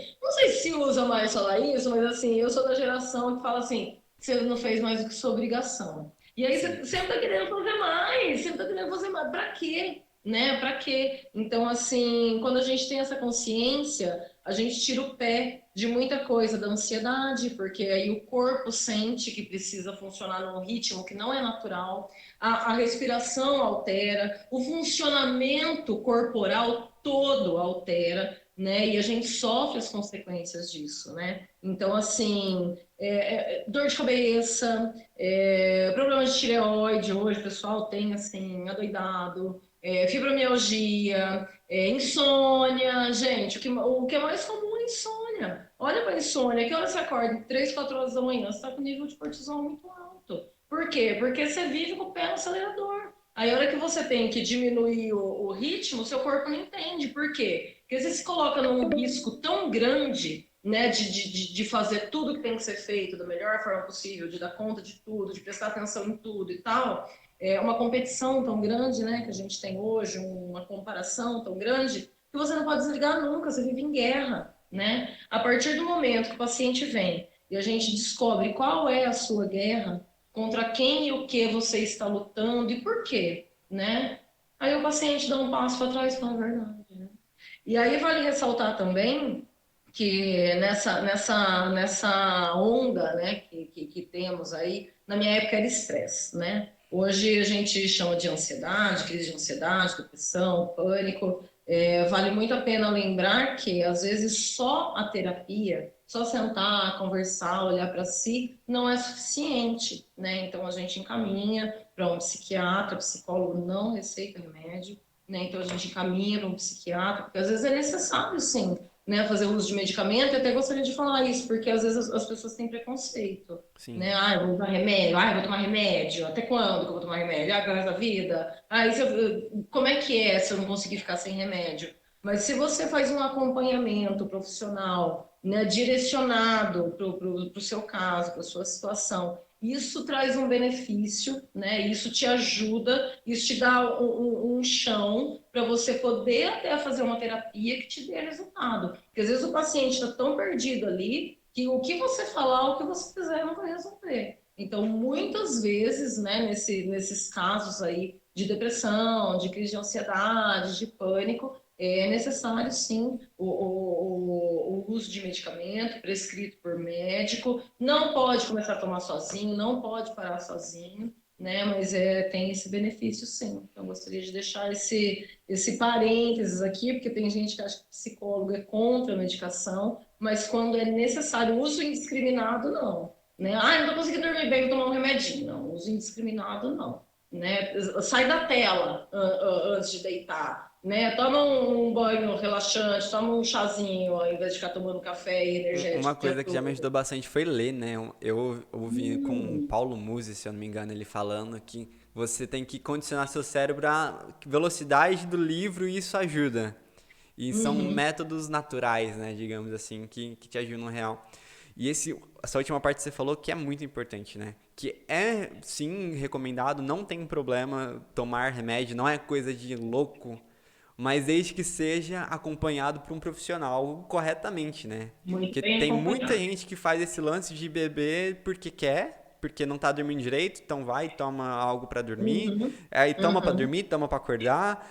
se usa mais falar isso, mas assim, eu sou da geração que fala assim, você não fez mais do que sua obrigação. E aí Sim. você sempre tá querendo fazer mais, sempre tá querendo fazer mais. Pra quê? Né? Pra quê? Então, assim, quando a gente tem essa consciência, a gente tira o pé de muita coisa da ansiedade, porque aí o corpo sente que precisa funcionar num ritmo que não é natural, a respiração altera, o funcionamento corporal todo altera, né? E a gente sofre as consequências disso, né? Então, assim, dor de cabeça, problema de tireoide, hoje o pessoal tem, assim, adoidado, fibromialgia, insônia, gente, o que é mais comum é insônia. Olha para a insônia, que hora você acorda? 3, 4 horas da manhã, você está com nível de cortisol muito alto. Por quê? Porque você vive com o pé no acelerador. Aí, a hora que você tem que diminuir o ritmo, seu corpo não entende. Por quê? Porque você se coloca num risco tão grande, né, de fazer tudo que tem que ser feito da melhor forma possível, de dar conta de tudo, de prestar atenção em tudo e tal. É uma competição tão grande, né, que a gente tem hoje, uma comparação tão grande, que você não pode desligar nunca, você vive em guerra, né? A partir do momento que o paciente vem e a gente descobre qual é a sua guerra, contra quem e o que você está lutando e por quê, né? Aí o paciente dá um passo para trás e fala a verdade, né? E aí vale ressaltar também que nessa onda, né, que temos aí, na minha época era estresse, né? Hoje a gente chama de ansiedade, crise de ansiedade, depressão, pânico. Vale muito a pena lembrar que às vezes só a terapia, só sentar, conversar, olhar para si, não é suficiente, né? Então a gente encaminha para um psiquiatra, psicólogo não receita remédio, né? Então a gente encaminha para um psiquiatra, porque às vezes é necessário, sim, né, fazer uso de medicamento. Eu até gostaria de falar isso, porque às vezes as pessoas têm preconceito, Sim. né? Ah, eu vou tomar remédio, ah, eu vou tomar remédio, até quando que eu vou tomar remédio? Ah, pro resto da vida? Ah, como é que é se eu não conseguir ficar sem remédio? Mas se você faz um acompanhamento profissional, né, direcionado para o seu caso, para a sua situação, isso traz um benefício, né? Isso te ajuda, isso te dá um chão para você poder até fazer uma terapia que te dê resultado. Porque às vezes o paciente está tão perdido ali que o que você falar, o que você fizer, não vai resolver. Então, muitas vezes, né, nesses casos aí de depressão, de crise de ansiedade, de pânico, é necessário sim o uso de medicamento prescrito por médico. Não pode começar a tomar sozinho, não pode parar sozinho, né? Mas tem esse benefício sim. Então, gostaria de deixar esse parênteses aqui, porque tem gente que acha que psicólogo é contra a medicação, mas quando é necessário uso indiscriminado, não. Né? Ah, não estou conseguindo dormir bem, vou tomar um remedinho. Não, uso indiscriminado, não. Né? Sai da tela antes de deitar. Né? Toma um banho relaxante, toma um chazinho ao invés de ficar tomando café e Uma energético o dia coisa que já me ajudou todo. bastante foi ler, né? Eu ouvi com o Paulo Musi, se eu não me engano, ele falando que você tem que condicionar seu cérebro à velocidade do livro e isso ajuda. E são Uhum. métodos naturais, né? Digamos assim, que te ajudam no real. E essa última parte que você falou que é muito importante, né? Que é sim recomendado, não tem problema tomar remédio, não é coisa de louco, mas desde que seja acompanhado por um profissional corretamente, né? Muito Porque bem tem muita acompanhado. gente que faz esse lance de beber porque quer, porque não tá dormindo direito, então vai e toma algo pra dormir, Uhum. aí toma pra Uhum. dormir, toma pra acordar,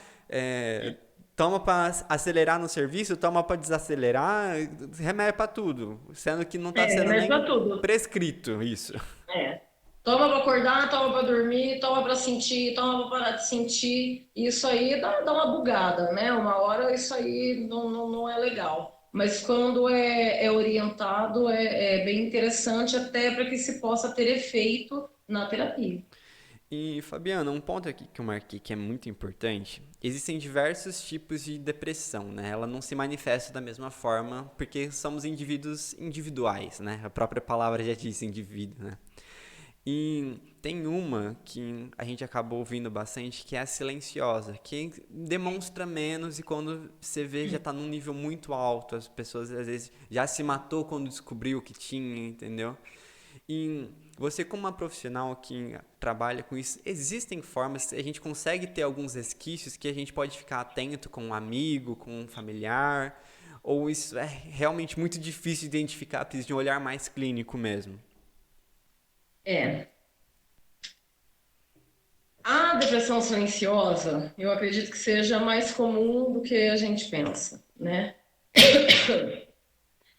toma pra acelerar no serviço, toma pra desacelerar, remédio pra tudo, sendo que não tá sendo Remédio para nem tudo. prescrito isso. É. Toma para acordar, toma para dormir, toma para sentir, toma para parar de sentir. Isso aí dá uma bugada, né? Uma hora isso aí não é legal. Mas quando é orientado, é bem interessante até para que se possa ter efeito na terapia. E, Fabiana, um ponto aqui que eu marquei que é muito importante. Existem diversos tipos de depressão, né? Ela não se manifesta da mesma forma porque somos indivíduos individuais, né? A própria palavra já diz indivíduo, né? E tem uma que a gente acabou ouvindo bastante, que é a silenciosa, que demonstra menos e quando você vê já tá num nível muito alto. As pessoas às vezes já se matou quando descobriu o que tinha, entendeu? E você, como uma profissional que trabalha com isso, existem formas, a gente consegue ter alguns resquícios que a gente pode ficar atento com um amigo, com um familiar, ou isso é realmente muito difícil de identificar, precisa de um olhar mais clínico mesmo? É. A depressão silenciosa, eu acredito que seja mais comum do que a gente pensa, né?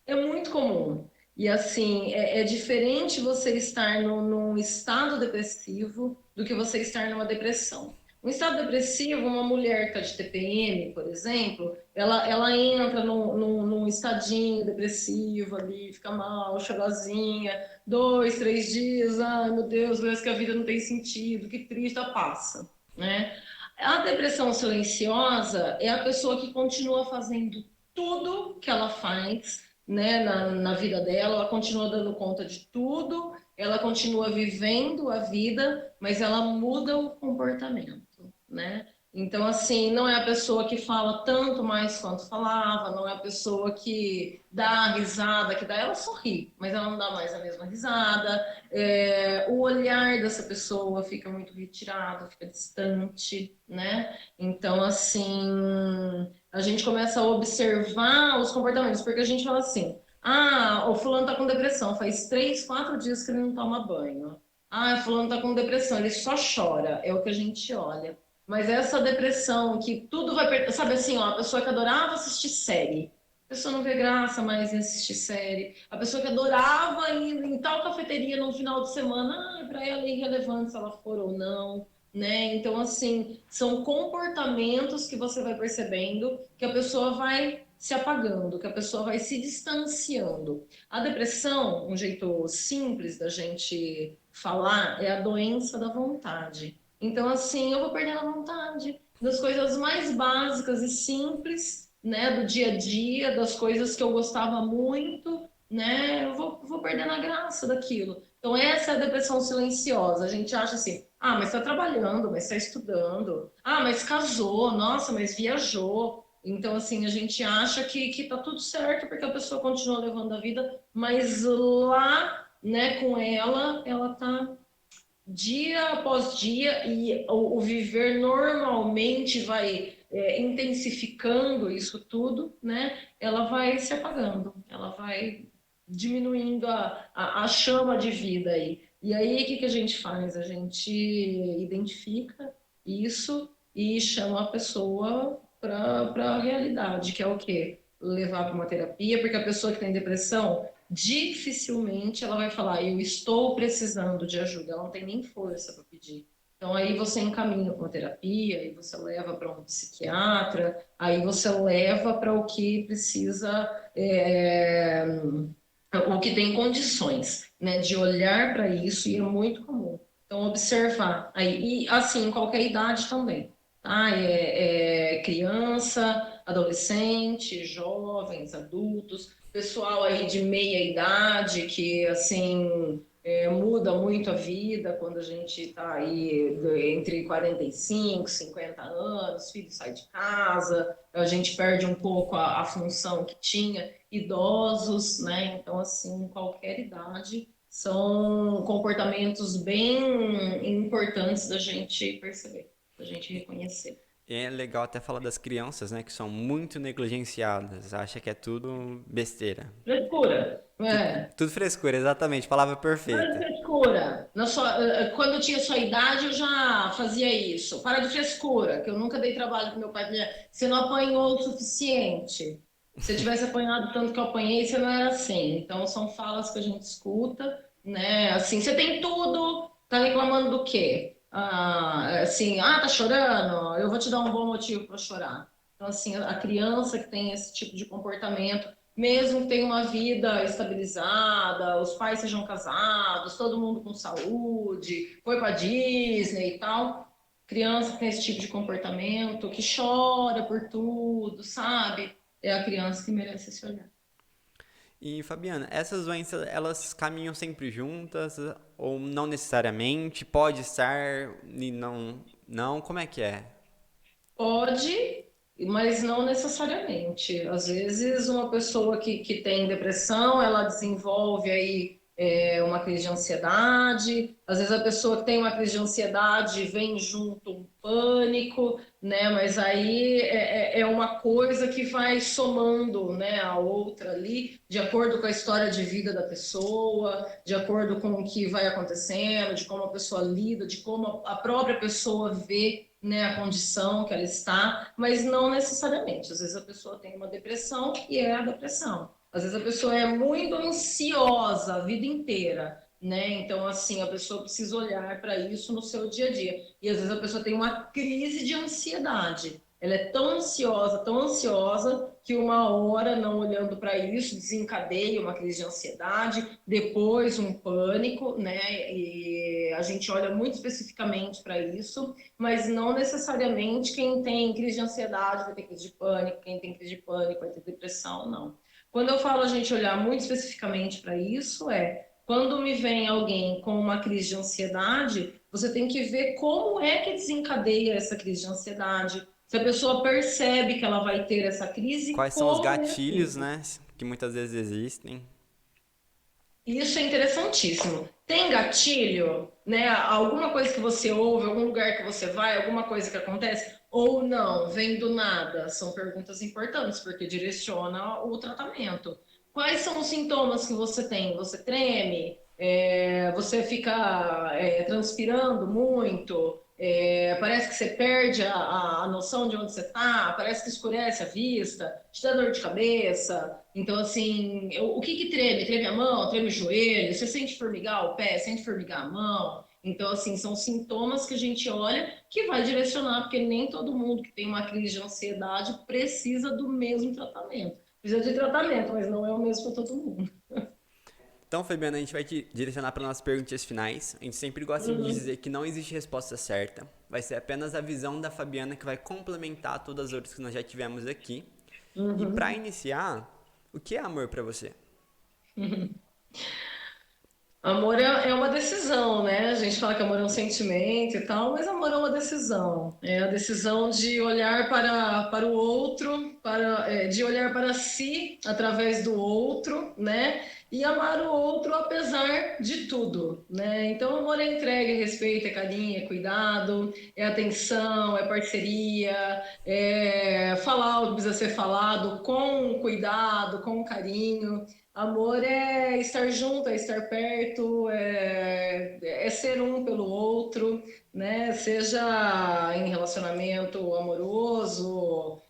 É muito comum. E assim, é diferente você estar num estado depressivo do que você estar numa depressão. Um estado depressivo, uma mulher que está de TPM, por exemplo, ela entra num estadinho depressivo ali, fica mal, chorosinha, 2, 3 dias, ai meu Deus, parece que a vida não tem sentido, que triste, passa, né? A depressão silenciosa é a pessoa que continua fazendo tudo que ela faz, né, na vida dela, ela continua dando conta de tudo, ela continua vivendo a vida, mas ela muda o comportamento, né? Então, assim, não é a pessoa que fala tanto mais quanto falava, não é a pessoa que dá a risada, que dá, ela sorri, mas ela não dá mais a mesma risada. O olhar dessa pessoa fica muito retirado, fica distante, né? Então, assim, a gente começa a observar os comportamentos, porque a gente fala assim: ah, o fulano tá com depressão, faz 3, 4 dias que ele não toma banho. Ah, fulano tá com depressão, ele só chora, é o que a gente olha. Mas essa depressão que tudo vai sabe assim, ó, a pessoa que adorava assistir série, a pessoa não vê graça mais em assistir série. A pessoa que adorava ir em tal cafeteria no final de semana, ah, para ela é irrelevante se ela for ou não, né? Então, assim, são comportamentos que você vai percebendo que a pessoa vai se apagando, que a pessoa vai se distanciando. A depressão, um jeito simples da gente falar, é a doença da vontade. Então, assim, eu vou perdendo a vontade das coisas mais básicas e simples, né, do dia a dia, das coisas que eu gostava muito, né, eu vou perdendo a graça daquilo. Então, essa é a depressão silenciosa. A gente acha assim, ah, mas está trabalhando, mas está estudando. Ah, mas casou, nossa, mas viajou. Então, assim, a gente acha que tá tudo certo porque a pessoa continua levando a vida, mas lá, né, com ela tá dia após dia e o viver normalmente vai intensificando isso tudo, né? Ela vai se apagando, ela vai diminuindo a chama de vida aí. E aí, o que a gente faz? A gente identifica isso e chama a pessoa para a realidade, que é o quê? Levar para uma terapia, porque a pessoa que tem depressão, dificilmente ela vai falar, eu estou precisando de ajuda, ela não tem nem força para pedir. Então aí você encaminha para uma terapia, aí você leva para um psiquiatra, aí você leva para o que precisa, o que tem condições, né, de olhar para isso, e é muito comum. Então observar aí, e assim, em qualquer idade também, tá? Criança, adolescente, jovens, adultos, pessoal aí de meia idade que assim muda muito a vida quando a gente está aí entre 45, 50 anos, filho sai de casa, a gente perde um pouco a função que tinha, idosos, né? Então, assim, qualquer idade são comportamentos bem importantes da gente perceber, da gente reconhecer. É legal até falar das crianças, né, que são muito negligenciadas, acha que é tudo besteira. Frescura, Tudo, é. tudo frescura, exatamente, palavra Para de perfeita. frescura. Quando eu tinha sua idade, eu já fazia isso. Para de frescura, que eu nunca dei trabalho para meu pai. Você não apanhou o suficiente. Se eu tivesse apanhado tanto que eu apanhei, você não era assim. Então, são falas que a gente escuta, né? Assim, você tem tudo, tá reclamando do quê? Ah, assim, ah, tá chorando? Eu vou te dar um bom motivo para chorar. Então, assim, a criança que tem esse tipo de comportamento mesmo que tenha uma vida estabilizada, os pais sejam casados, todo mundo com saúde, foi para Disney e tal, criança que tem esse tipo de comportamento, que chora por tudo, sabe? É a criança que merece esse olhar. E Fabiana, essas doenças elas caminham sempre juntas ou não necessariamente? Pode estar e não, como é que é? Pode, mas não necessariamente. Às vezes, uma pessoa que tem depressão, ela desenvolve aí uma crise de ansiedade. Às vezes, a pessoa que tem uma crise de ansiedade vem junto um pânico, né? Mas aí é uma coisa que vai somando, né, a outra ali, de acordo com a história de vida da pessoa, de acordo com o que vai acontecendo, de como a pessoa lida, de como a própria pessoa vê, né, a condição que ela está, mas não necessariamente. Às vezes a pessoa tem uma depressão e é a depressão. Às vezes a pessoa é muito ansiosa a vida inteira, né? Então, assim, a pessoa precisa olhar para isso no seu dia a dia. E às vezes a pessoa tem uma crise de ansiedade. Ela é tão ansiosa, que uma hora, não olhando para isso, desencadeia uma crise de ansiedade, depois um pânico, né? E a gente olha muito especificamente para isso, mas não necessariamente quem tem crise de ansiedade vai ter crise de pânico, quem tem crise de pânico vai ter depressão, não. Quando eu falo a gente olhar muito especificamente para isso, quando me vem alguém com uma crise de ansiedade, você tem que ver como é que desencadeia essa crise de ansiedade. Se a pessoa percebe que ela vai ter essa crise, Quais são os como é a gatilhos, crise. né, que muitas vezes existem? Isso é interessantíssimo. Tem gatilho, né? Alguma coisa que você ouve, algum lugar que você vai, alguma coisa que acontece, ou não, vem do nada? São perguntas importantes, porque direciona o tratamento. Quais são os sintomas que você tem? Você treme? você fica transpirando muito, parece que você perde a noção de onde você está, parece que escurece a vista, te dá dor de cabeça. Então, assim, o que que treme? Treme a mão, treme o joelho, você sente formigar o pé, sente formigar a mão. Então, assim, são sintomas que a gente olha que vai direcionar, porque nem todo mundo que tem uma crise de ansiedade precisa do mesmo tratamento. Precisa de tratamento, mas não é o mesmo para todo mundo. Então, Fabiana, a gente vai te direcionar para nossas perguntas finais. A gente sempre gosta de dizer que não existe resposta certa. Vai ser apenas a visão da Fabiana que vai complementar todas as outras que nós já tivemos aqui. E para iniciar, o que é amor para você? Amor é uma decisão, né? A gente fala que amor é um sentimento e tal, mas amor é uma decisão. É a decisão de olhar para o outro, de olhar para si através do outro, né? E amar o outro apesar de tudo, né? Então, amor é entrega, é respeito, é carinho, é cuidado, é atenção, é parceria, é falar o que precisa ser falado com cuidado, com carinho. Amor é estar junto, é estar perto, é ser um pelo outro, né? Seja em relacionamento amoroso,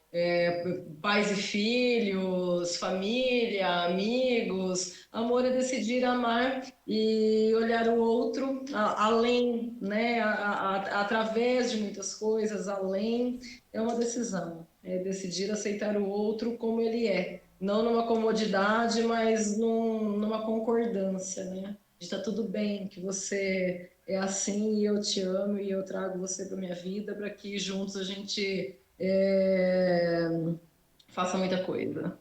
pais e filhos, família, amigos. Amor é decidir amar e olhar o outro além, né? Através de muitas coisas, além. É uma decisão, é decidir aceitar o outro como ele é, não numa comodidade, mas numa concordância, né? De tá tudo bem, que você é assim e eu te amo e eu trago você para minha vida para que juntos a gente faça muita coisa.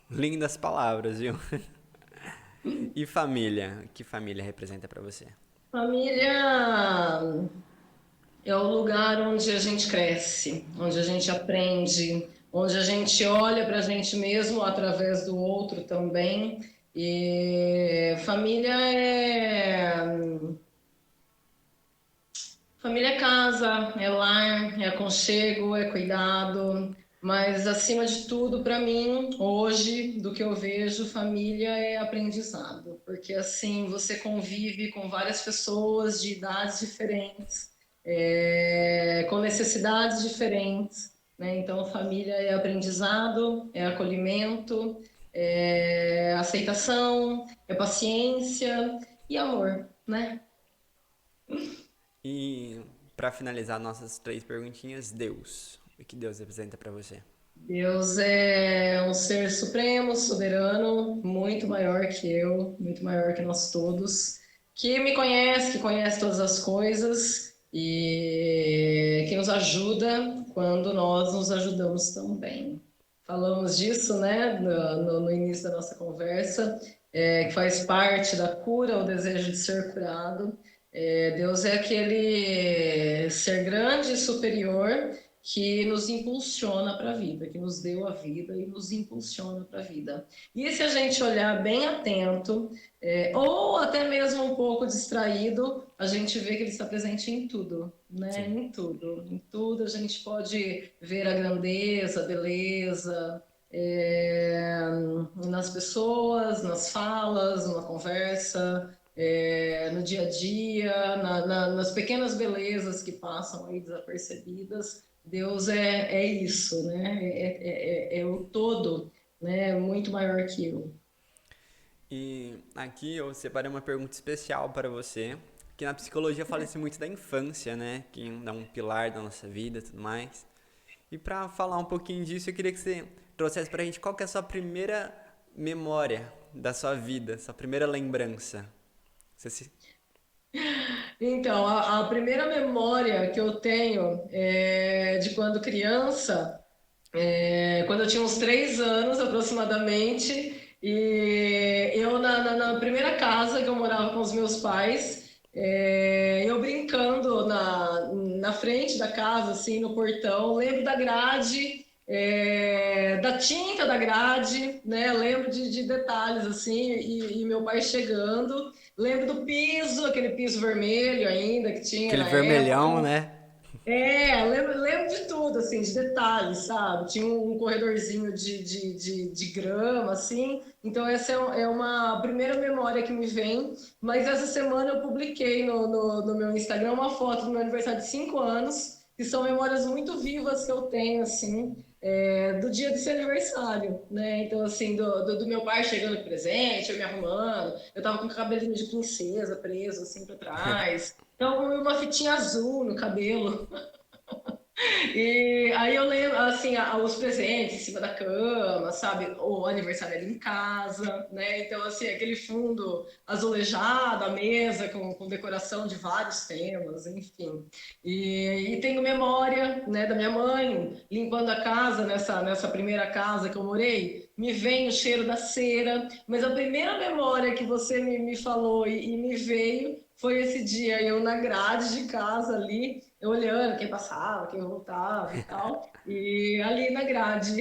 Lindas palavras, viu? E família? O que família representa para você? Família é o lugar onde a gente cresce, onde a gente aprende, onde a gente olha para a gente mesmo através do outro também. E família é casa, é lar, é aconchego, é cuidado, mas acima de tudo, para mim, hoje, do que eu vejo, família é aprendizado, porque assim você convive com várias pessoas de idades diferentes, com necessidades diferentes, né? Então, família é aprendizado, é acolhimento, é aceitação, é paciência e amor, né? E para finalizar nossas três perguntinhas, Deus. O que Deus representa para você? Deus é um ser supremo, soberano, muito maior que eu, muito maior que nós todos, que me conhece, que conhece todas as coisas e que nos ajuda quando nós nos ajudamos também. Falamos disso, né, no início da nossa conversa, que faz parte da cura, o desejo de ser curado. Deus é aquele ser grande e superior que nos impulsiona para a vida, que nos deu a vida e nos impulsiona para a vida. E se a gente olhar bem atento, ou até mesmo um pouco distraído, a gente vê que ele está presente em tudo, né? Sim. Em tudo. Em tudo a gente pode ver a grandeza, a beleza, nas pessoas, nas falas, numa conversa, no dia a dia, nas pequenas belezas que passam aí desapercebidas. Deus é isso, né? É o todo, né? Muito maior que eu. E aqui eu separei uma pergunta especial para você, que na psicologia fala-se muito da infância, né? Que é um pilar da nossa vida e tudo mais. E para falar um pouquinho disso, eu queria que você trouxesse pra gente qual que é a sua primeira memória da sua vida, sua primeira lembrança. Você se... Então, a primeira memória que eu tenho é de quando criança, quando eu tinha uns 3 anos aproximadamente, e eu na primeira casa que eu morava com os meus pais, eu brincando na frente da casa, assim, no portão, lembro da grade, da tinta da grade, né? Lembro de detalhes assim, e meu pai chegando. Lembro do piso, aquele piso vermelho ainda que tinha Aquele na época. vermelhão, né? lembro de tudo, assim, de detalhes, sabe? Tinha um corredorzinho de grama, assim. Então, essa é uma primeira memória que me vem. Mas essa semana eu publiquei no meu Instagram uma foto do meu aniversário de 5 anos, que são memórias muito vivas que eu tenho, assim, do dia desse aniversário, né? Então, assim, do meu pai chegando com presente, eu me arrumando. Eu tava com o cabelinho de princesa preso, assim, pra trás. Então, uma fitinha azul no cabelo. E aí eu lembro, assim, os presentes em cima da cama, sabe? O aniversário ali em casa, né? Então, assim, aquele fundo azulejado, a mesa com decoração de vários temas, enfim. E tenho memória, né, da minha mãe limpando a casa, nessa primeira casa que eu morei, me vem o cheiro da cera, mas a primeira memória que você me falou e me veio foi esse dia, eu na grade de casa ali, olhando quem passava, quem voltava e tal. E ali na grade,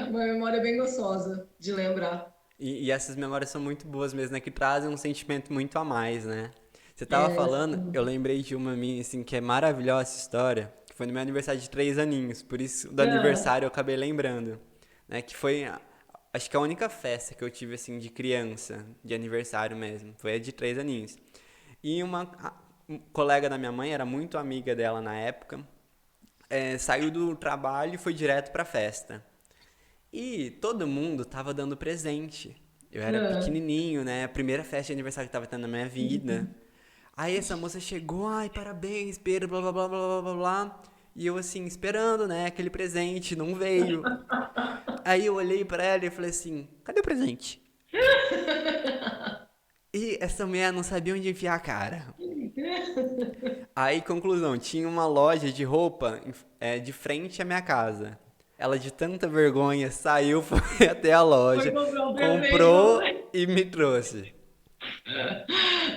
uma memória bem gostosa de lembrar. E essas memórias são muito boas mesmo, né? Que trazem um sentimento muito a mais, né? Você tava falando, eu lembrei de uma minha, assim, que é maravilhosa essa história, que foi no meu aniversário de 3 aninhos, por isso do Ah, aniversário eu acabei lembrando, né? Que foi, acho que a única festa que eu tive, assim, de criança, de aniversário mesmo, foi a de 3 aninhos. E um colega da minha mãe, era muito amiga dela na época, saiu do trabalho e foi direto pra festa. E todo mundo tava dando presente. Eu era ah. pequenininho, né? A primeira festa de aniversário que tava tendo na minha vida. Aí essa moça chegou, ai, parabéns, Pedro, blá blá blá blá blá blá blá. E eu assim, esperando, né? Aquele presente, não veio. Aí eu olhei pra ela e falei assim: cadê o presente? E essa mulher não sabia onde enfiar a cara. Aí, conclusão, tinha uma loja de roupa de frente à minha casa. Ela, de tanta vergonha, saiu, foi até a Foi loja, comprar um presente pra você. comprou e me trouxe.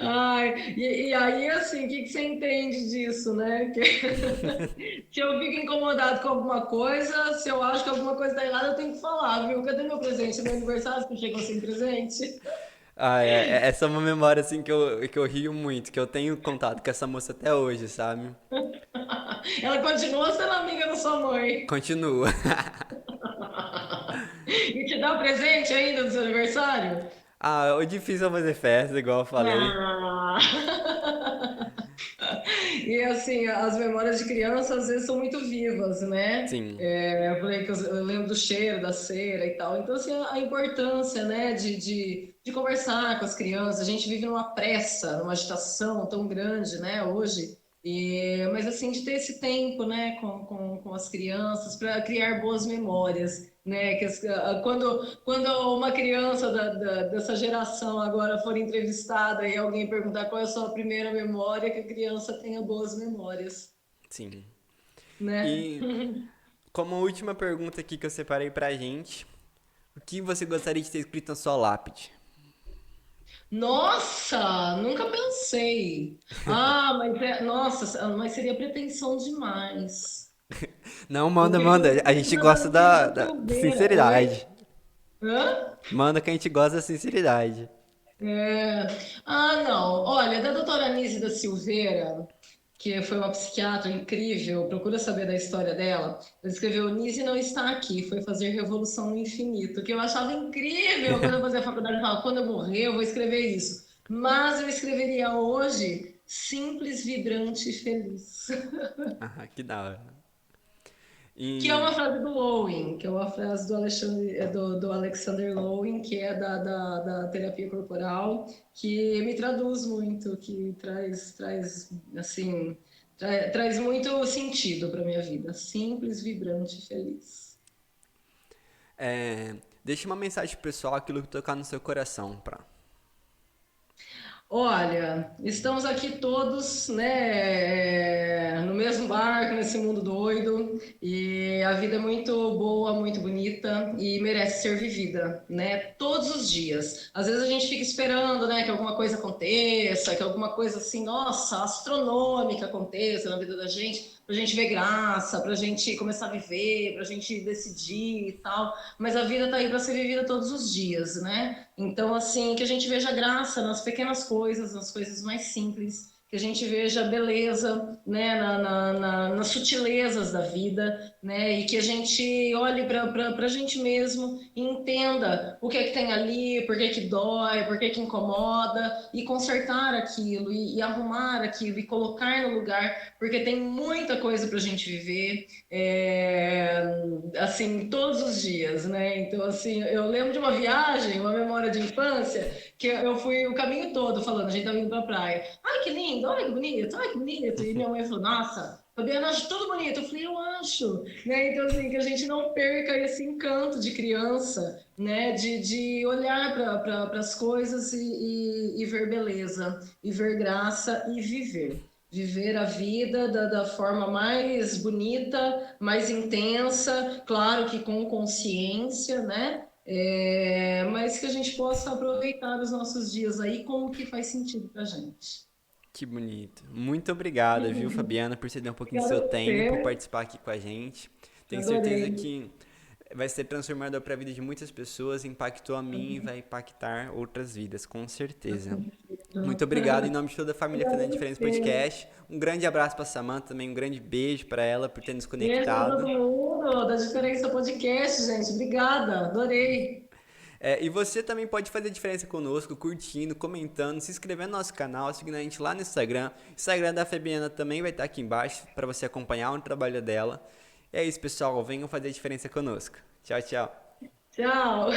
Ai, e aí, assim, o que você entende disso, né? Que, se eu fico incomodado com alguma coisa, se eu acho que alguma coisa tá errada, eu tenho que falar, viu? Cadê meu presente? Meu aniversário, que chegou sem presente? Ah, essa é uma memória assim que eu rio muito, que eu tenho contato com essa moça até hoje, sabe? Ela continua sendo amiga da sua mãe. Continua. E te dá presente ainda no seu aniversário? Ah, o difícil é fazer festa, igual eu falei. Ah. E assim, as memórias de criança às vezes são muito vivas, né? Sim, Eu falei que eu lembro do cheiro da cera e tal. Então, assim, a importância, né, de conversar com as crianças. A gente vive numa pressa, numa agitação tão grande, né, hoje. Mas, assim, de ter esse tempo, né, com as crianças para criar boas memórias, né? Quando uma criança dessa geração agora for entrevistada e alguém perguntar qual é a sua primeira memória, que a criança tenha boas memórias, sim. né? E como última pergunta aqui que eu separei pra gente, o que você gostaria de ter escrito na sua lápide? Nossa, nunca pensei. Nossa, mas seria pretensão demais. Não, Eu manda, queria, manda. eu A queria gente mandar gosta no Pedro da Silveira. Oi? sinceridade. Hã? Manda que a gente gosta da sinceridade. É. Ah, não. Olha, da doutora Anísia da Silveira, que foi uma psiquiatra incrível, procura saber da história dela. Ela escreveu: Nise não está aqui, foi fazer revolução no infinito, que eu achava incrível quando eu fazia faculdade. Eu falava, quando eu morrer, eu vou escrever isso. Mas eu escreveria hoje simples, vibrante e feliz. Ah, que da hora. Que é uma E frase do Lowen, que é uma frase do Alexander Lowen, que é da terapia corporal, que me traduz muito, que traz assim, traz muito sentido para minha vida. Simples, vibrante, feliz. deixa uma mensagem pro pessoal, aquilo que tocar no seu coração, pra. Olha, estamos aqui todos, né, no mesmo barco, nesse mundo doido, e a vida é muito boa, muito bonita e merece ser vivida, né, todos os dias. Às vezes a gente fica esperando, né, que alguma coisa aconteça, que alguma coisa assim, nossa, astronômica aconteça na vida da gente, pra gente ver graça, pra gente começar a viver, pra gente decidir e tal, mas a vida tá aí para ser vivida todos os dias, né? Então, assim, que a gente veja graça nas pequenas coisas, nas coisas mais simples, que a gente veja a beleza, né, nas sutilezas da vida, né, e que a gente olhe para a gente mesmo e entenda o que é que tem ali, por que que dói, por que que incomoda, e consertar aquilo, e arrumar aquilo, e colocar no lugar, porque tem muita coisa para a gente viver, assim, todos os dias, né? Então, assim, eu lembro de uma viagem, uma memória de infância, que eu fui o caminho todo falando, a gente tava indo pra praia. Ai, que lindo, olha que bonito, ai, que bonito. E minha mãe falou, nossa, Fabiana, acho tudo bonito. Eu falei, eu acho. Né? Então, assim, que a gente não perca esse encanto de criança, né? De olhar para as coisas e ver beleza, e ver graça e viver. Viver a vida da forma mais bonita, mais intensa, claro que com consciência, né? Mas que a gente possa aproveitar os nossos dias aí com o que faz sentido para a gente. Que bonito. Muito obrigada, viu, Fabiana, por ceder um pouquinho do Obrigada seu a tempo, você, participar aqui com a gente. Tenho certeza adorei. que vai ser transformador para a vida de muitas pessoas, impactou a mim e vai impactar outras vidas, com certeza. Muito obrigado em nome de toda a família Obrigada Fazendo a a Diferença você. Podcast. Um grande abraço para Samantha, também um grande beijo para ela por ter nos Beijo para todo conectado. mundo da Diferença Podcast, gente. Obrigada, adorei. E você também pode fazer a diferença conosco, curtindo, comentando, se inscrevendo no nosso canal, seguindo a gente lá no Instagram. O Instagram da Fabiana também vai estar aqui embaixo para você acompanhar o trabalho dela. É isso, pessoal. Venham fazer a diferença conosco. Tchau, tchau. Tchau.